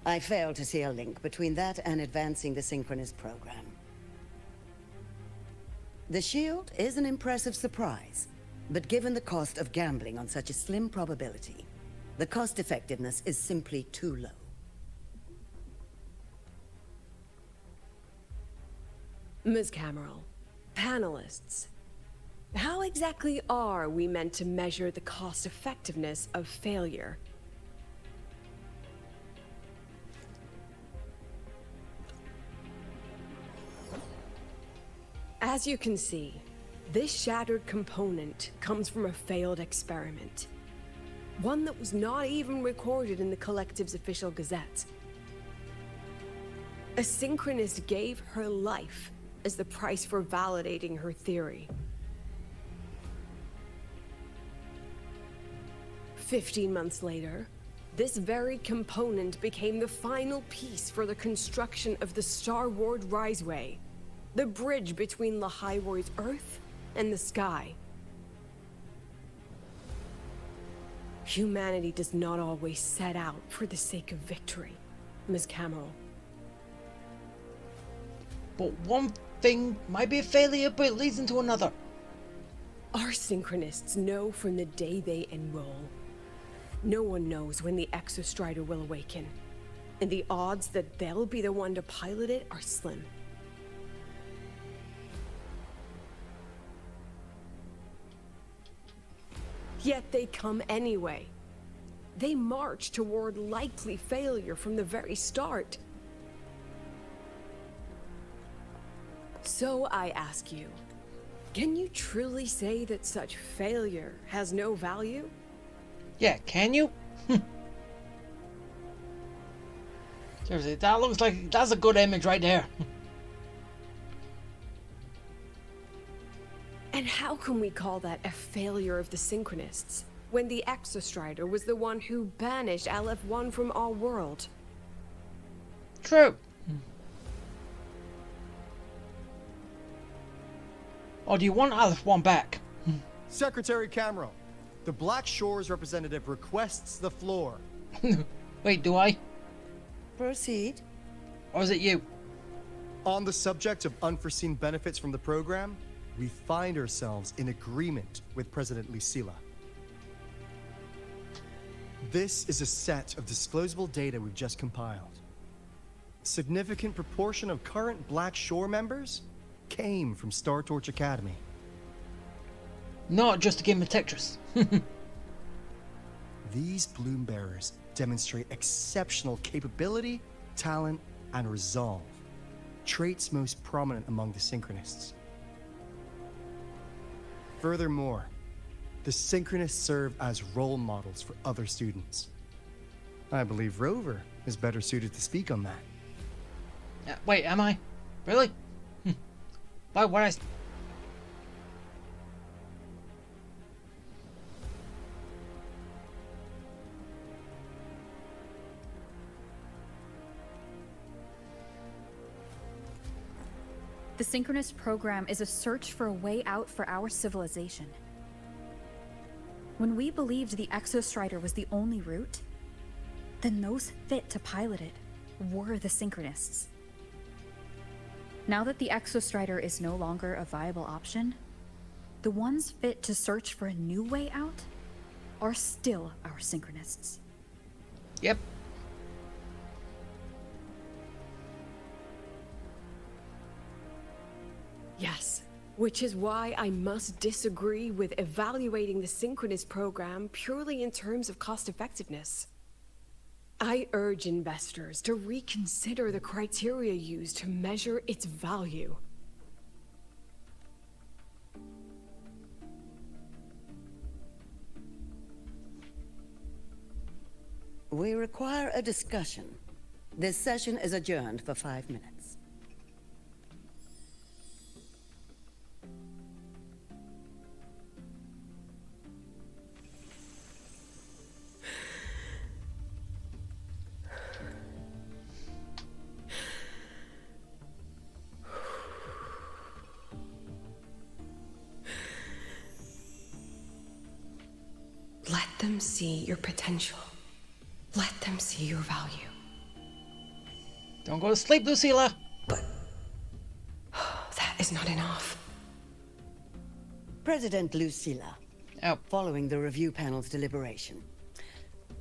I fail to see a link between that and advancing the synchronous program. The shield is an impressive surprise, but given the cost of gambling on such a slim probability, the cost-effectiveness is simply too low. Ms. Cameron, panelists, how exactly are we meant to measure the cost-effectiveness of failure? As you can see, this shattered component comes from a failed experiment. One that was not even recorded in the Collective's official gazette. A synchronist gave her life as the price for validating her theory. 15 months later, this very component became the final piece for the construction of the Star Ward Riseway, the bridge between Lahaiwoi's Earth and the sky. Humanity does not always set out for the sake of victory, Ms. Cameron. But one thing might be a failure, but it leads into another. Our synchronists know from the day they enroll. No one knows when the Exostrider will awaken, and the odds that they'll be the one to pilot it are slim. Yet they come anyway. They march toward likely failure from the very start. So I ask you, can you truly say that such failure has no value? Yeah, can you? Seriously, that looks like that's a good image right there. And how can we call that a failure of the Synchronists, when the Exostrider was the one who banished LF1 from our world? True. Or do you want LF1 back? Secretary Cameron, the Black Shores representative requests the floor. Wait, do I? Proceed. Or is it you? On the subject of unforeseen benefits from the program, we find ourselves in agreement with President Lucilla. This is a set of disclosable data we've just compiled. A significant proportion of current Black Shore members came from Star Torch Academy. Not just a game of Tetris. These Bloom Bearers demonstrate exceptional capability, talent, and resolve, traits most prominent among the Synchronists. Furthermore, the Synchronists serve as role models for other students. I believe Rover is better suited to speak on that. Wait, am I? Really? Why would I? The synchronous program is a search for a way out for our civilization. When we believed the Exostrider was the only route, then those fit to pilot it were the Synchronists. Now that the Exostrider is no longer a viable option, the ones fit to search for a new way out are still our Synchronists. Yep. Yes, which is why I must disagree with evaluating the Synchronous program purely in terms of cost effectiveness. I urge investors to reconsider the criteria used to measure its value. We require a discussion. This session is adjourned for 5 minutes. Let them see your potential. Let them see your value. Don't go to sleep, Lucilla. That is not enough. President Lucilla, following the review panel's deliberation,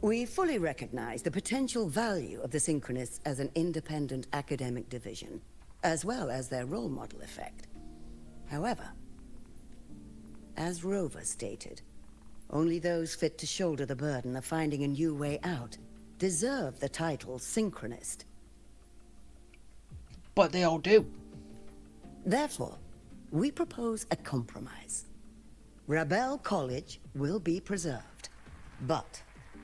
we fully recognize the potential value of the Synchronists as an independent academic division, as well as their role model effect. However, as Rover stated, only those fit to shoulder the burden of finding a new way out deserve the title Synchronist. But they all do. Therefore, we propose a compromise. Rebel College will be preserved, but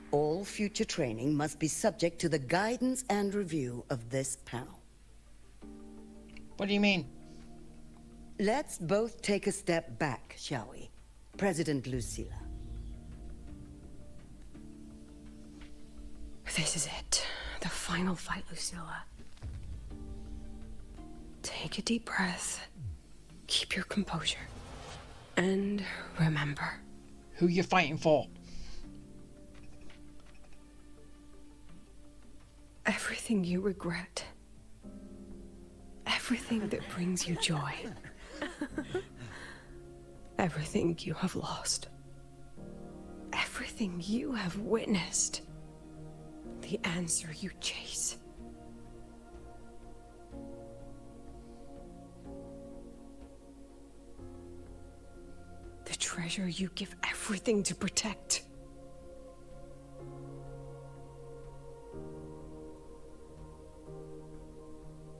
all future training must be subject to the guidance and review of this panel. What do you mean? Let's both take a step back, shall we? President Lucilla. This is it. The final fight, Lucilla. Take a deep breath. Keep your composure. And remember who you're fighting for. Everything you regret. Everything that brings you joy. Everything you have lost. Everything you have witnessed. The answer you chase. The treasure you give everything to protect.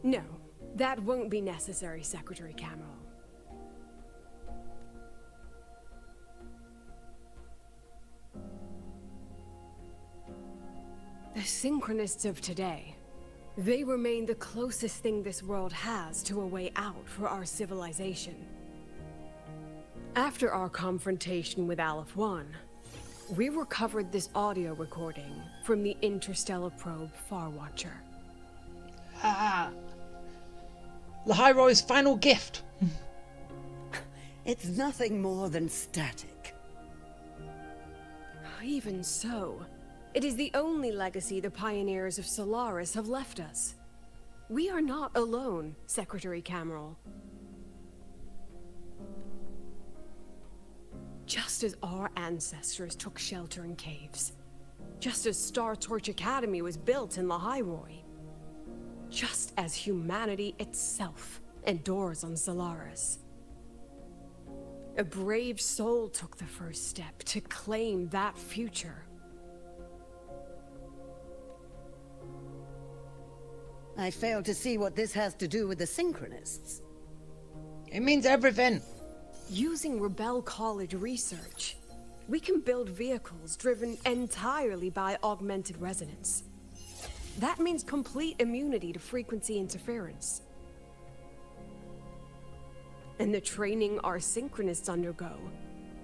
No, that won't be necessary, Secretary Cameron. The Synchronists of today, they remain the closest thing this world has to a way out for our civilization. After our confrontation with Aleph 1, we recovered this audio recording from the interstellar probe Farwatcher. Lahiro's final gift. It's nothing more than static. Even so, it is the only legacy the pioneers of Solaris have left us. We are not alone, Secretary Cameron. Just as our ancestors took shelter in caves, just as Star Torch Academy was built in Lahairoi, just as humanity itself endures on Solaris. A brave soul took the first step to claim that future. I fail to see what this has to do with the Synchronists. It means everything. Using Rebel College research, we can build vehicles driven entirely by augmented resonance. That means complete immunity to frequency interference. And the training our Synchronists undergo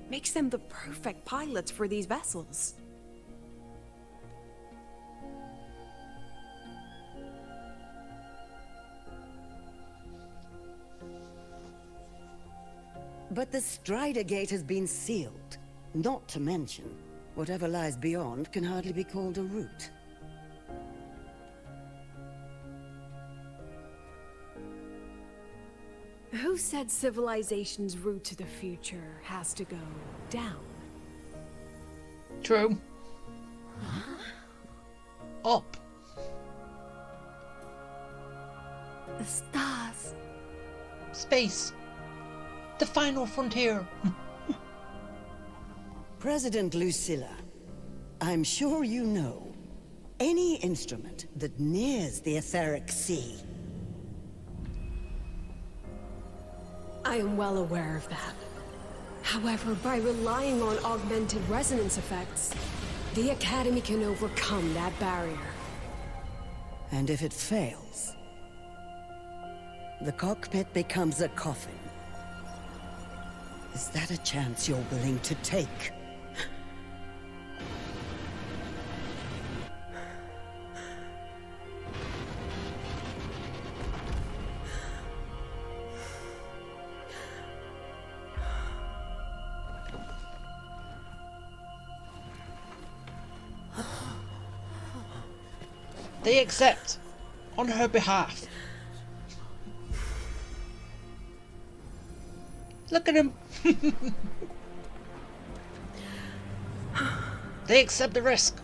makes them the perfect pilots for these vessels. But the Strider Gate has been sealed. Not to mention, whatever lies beyond can hardly be called a route. Who said civilization's route to the future has to go down? True. Up. The stars. Space. The final frontier. President Lucilla, I'm sure you know, any instrument that nears the etheric sea. I am well aware of that. However, by relying on augmented resonance effects, the Academy can overcome that barrier. And if it fails, the cockpit becomes a coffin. Is that a chance you're willing to take? They accept on her behalf. Look at him. They accept the risk.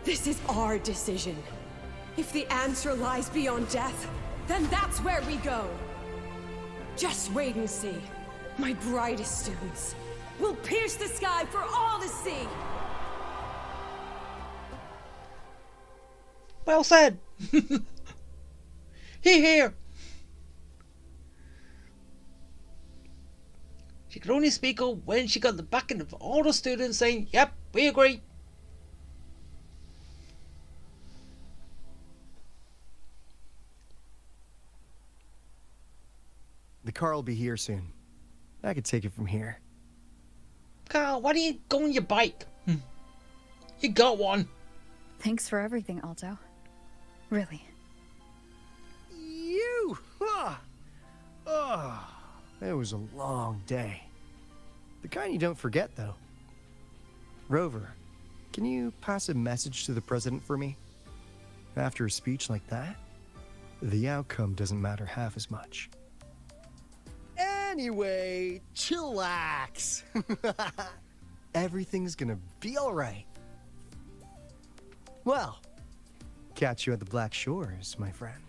This is our decision. If the answer lies beyond death, then that's where we go. Just wait and see. My brightest students will pierce the sky for all to see. Well said. Here. She could only speak up when she got the backing of all the students saying, "Yep, we agree." The car will be here soon. I could take it from here. Carl, why don't you go on your bike? You got one. Thanks for everything, Alto. Really. You! Oh, it was a long day. The kind you don't forget, though. Rover, can you pass a message to the president for me? After a speech like that, the outcome doesn't matter half as much. Anyway, chillax. Everything's gonna be alright. Well, catch you at the Black Shores, my friend.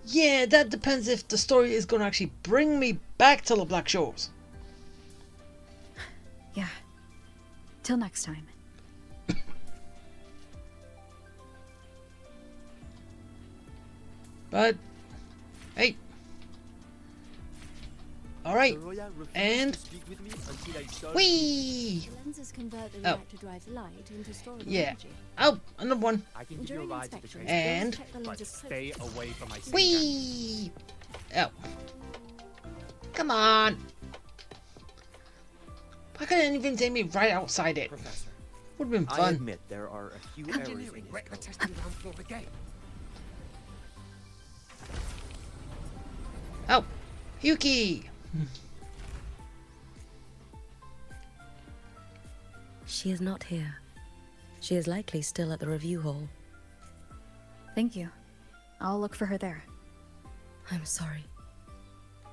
Yeah, that depends if the story is going to actually bring me back to the Black Shores. Yeah. Till next time. But, hey. Alright, and whee! Lenses convert the Oh. reactor drive's light into storable Yeah. energy. Oh, another one. I can give you a ride to the train And station, but stay away from my whee! Oh. Come on. Why couldn't even take me right outside it? Professor, Would have been I fun. admit there are a few errors in this Wreck the code. testing ground floor again. Oh, Yuki. She is not here. She is likely still at the review hall. Thank you. I'll look for her there. I'm sorry.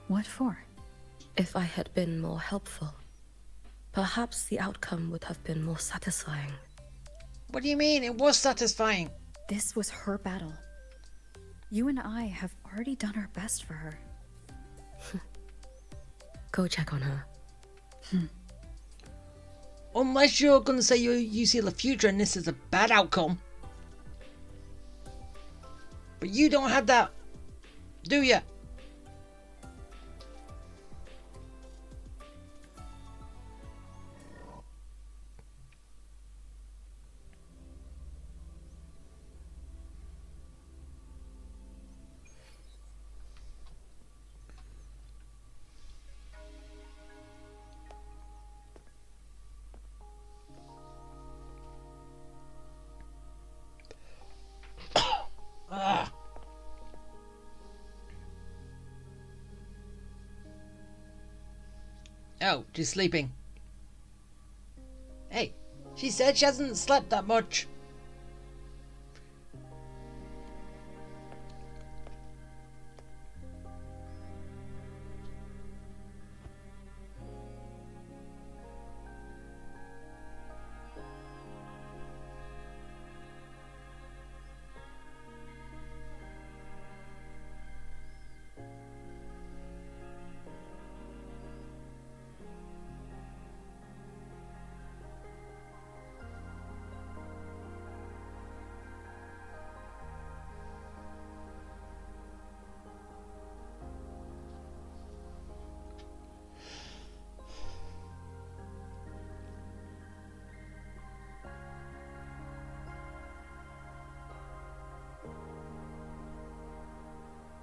What for? If I had been more helpful, perhaps the outcome would have been more satisfying. What do you mean? It was satisfying. This was her battle. You and I have already done our best for her. Go check on her. Unless you're going to say you see the future and this is a bad outcome. But you don't have that, do ya? Oh, she's sleeping. Hey, she said she hasn't slept that much.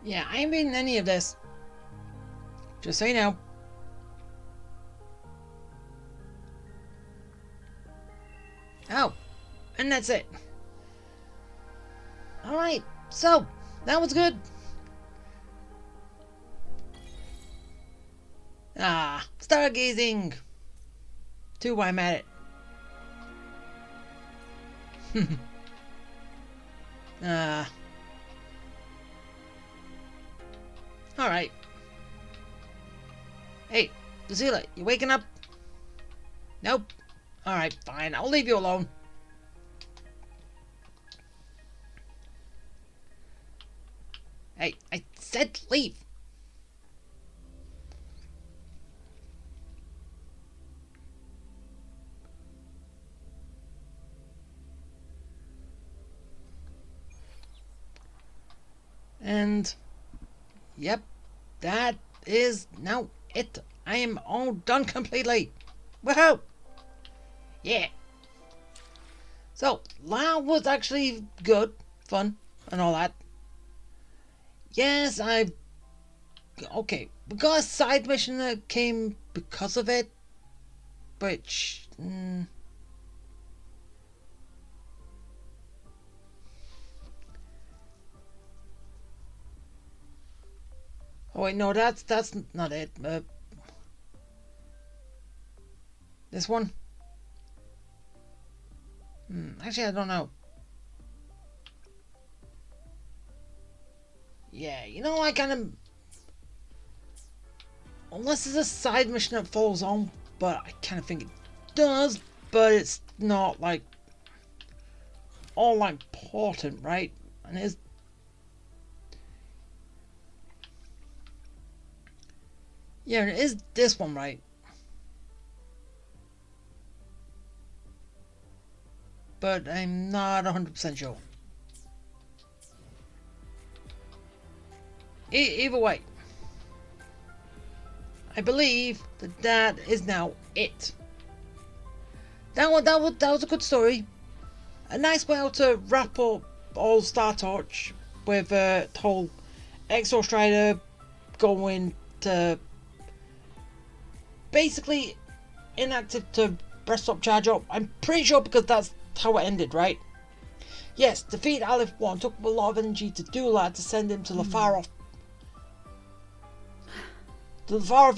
Yeah, I ain't reading any of this. Just so you know. Oh, and that's it. Alright, so, that was good. Ah, stargazing. Too why I'm at it. Ah. Alright. Hey, Lucilla, you waking up? Nope. Alright, fine. I'll leave you alone. Hey, I said leave. And, yep, that is now it. I am all done completely. Woohoo! Yeah. So, that was actually good, fun, and all that. Yes, okay, we got a side mission that came because of it, which... Oh wait, no, that's not it. This one? Actually, I don't know. Yeah, you know, I kind of... Unless it's a side mission that falls on, but I kind of think it does, but it's not, like, all important, right? And it's... Yeah, it is this one, right? But I'm not 100% sure. Either way, I believe that is now it. That was a good story. A nice way to wrap up all Star Torch with the whole Exo Strider going to basically inactive to breast up charge up. I'm pretty sure because that's how it ended, right? Yes, defeat Aleph 1 took a lot of energy to do that, to send him to the far off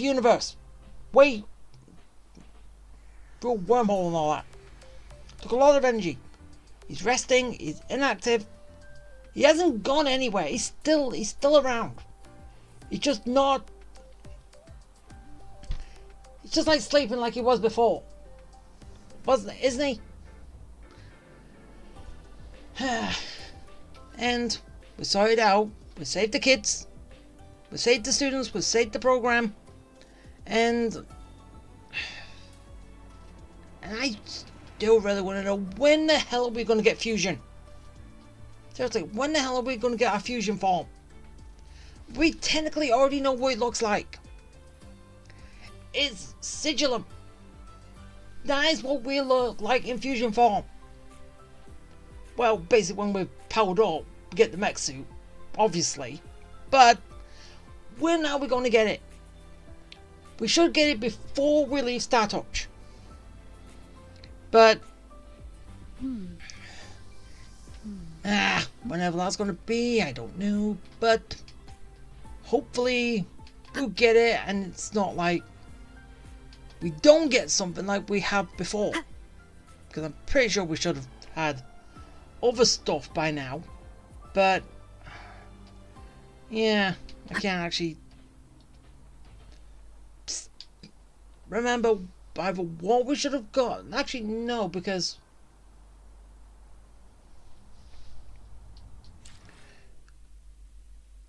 universe. Way through a wormhole and all that. Took a lot of energy. He's resting, he's inactive. He hasn't gone anywhere. He's still around. He's just not... He's just like sleeping like he was before. Isn't he? And we sorted out. We saved the kids. We saved the students. We saved the program. And I still really want to know, when the hell are we going to get fusion? Seriously, when the hell are we going to get our fusion form? We technically already know what it looks like. It's Sigillum. That is what we look like in fusion form. Well, basically when we're powered up, we get the mech suit, obviously. But when are we going to get it? We should get it before we leave Star Torch. But whenever that's going to be, I don't know. But hopefully we'll get it, and it's not like we don't get something like we have before. Because I'm pretty sure we should have had other stuff by now. But yeah, I can't actually remember either what we should have got. Actually, no, because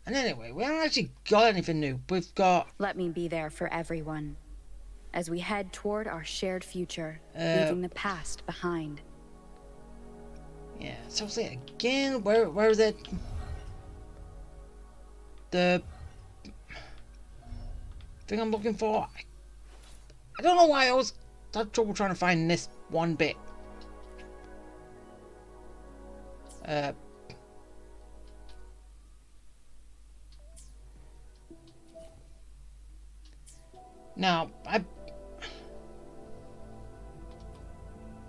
and anyway, we haven't actually got anything new. We've got... Let me be there for everyone as we head toward our shared future, leaving the past behind. Yeah, so say again, where is it? The thing I'm looking for. I don't know why I always had trouble trying to find this one bit. Now,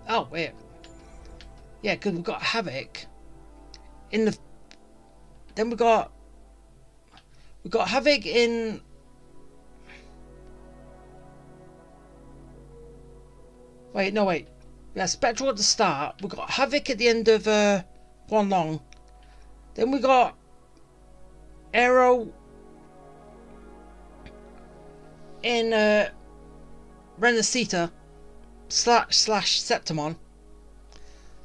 oh, wait. Yeah, because we've got Havoc in the... Then we've got Havoc in... Wait, no, wait. We got Spectral at the start. We've got Havoc at the end of One Long. Then we got Arrow in Renacita / Septimon.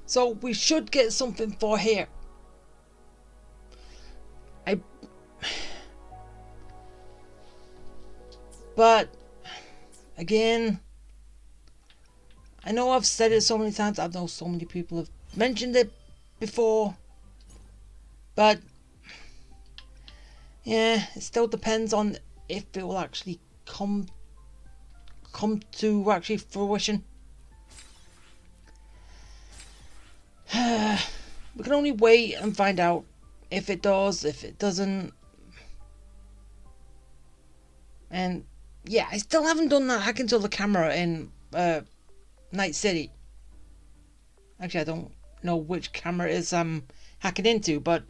So we should get something for here. But again, I know I've said it so many times. I know so many people have mentioned it before. But yeah, it still depends on if it will actually come to actually fruition. We can only wait and find out if it does, if it doesn't. And yeah, I still haven't done that hack into the camera in Night City. Actually, I don't know which camera it is I'm hacking into, but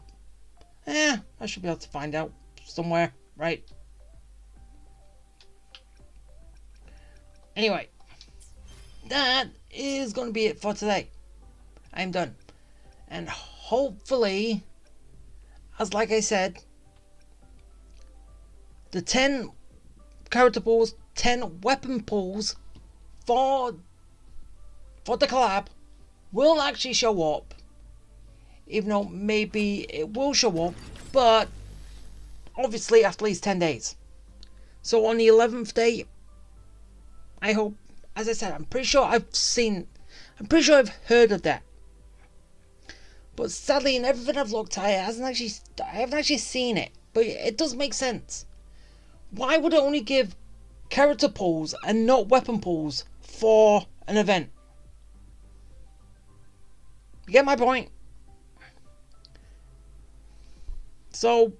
I should be able to find out somewhere, right? Anyway, that is going to be it for today. I'm done. And hopefully, as like I said, the 10 character pools, 10 weapon pools for the collab will actually show up. Even though maybe it will show up, but obviously after at least 10 days. So on the 11th day, I hope, as I said, I'm pretty sure I've heard of that. But sadly, in everything I've looked at, I haven't actually seen it. But it does make sense. Why would it only give character pools and not weapon pools for an event? You get my point? So,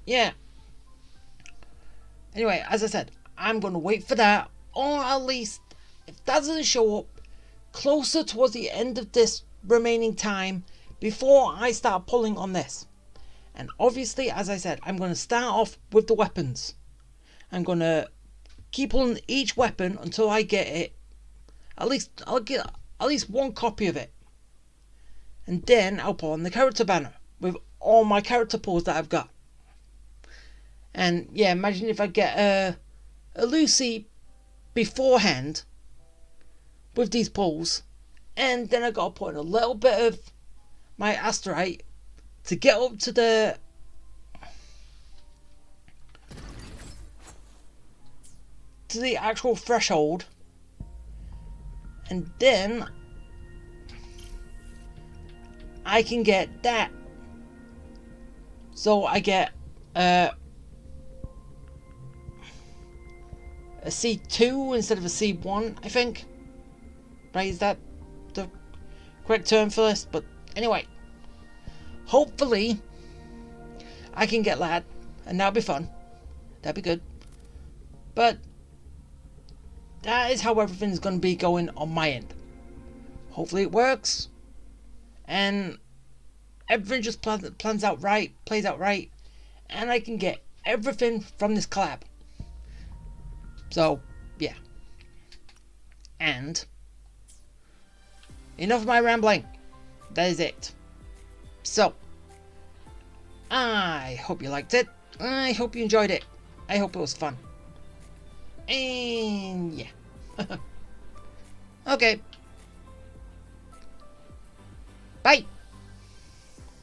yeah. Anyway, as I said, I'm going to wait for that. Or at least, if that doesn't show up, closer towards the end of this remaining time before I start pulling on this. And obviously, as I said, I'm going to start off with the weapons. I'm going to keep pulling each weapon until I get it. I'll get at least one copy of it. And then I'll pull on the character banner with all my character pulls that I've got. And yeah, imagine if I get a Lucy beforehand with these pulls, and then I got to put in a little bit of my asterite to get up to the actual threshold, and then I can get that. So I get a C2 instead of a C1, I think. Right, is that the correct term for this? But anyway, hopefully I can get that, and that'll be fun. That'd be good. But that is how everything's going to be going on my end. Hopefully it works, and everything just plans out right, plays out right, and I can get everything from this collab. So, yeah. And enough of my rambling. That is it. So, I hope you liked it. I hope you enjoyed it. I hope it was fun. And yeah. Okay. Bye.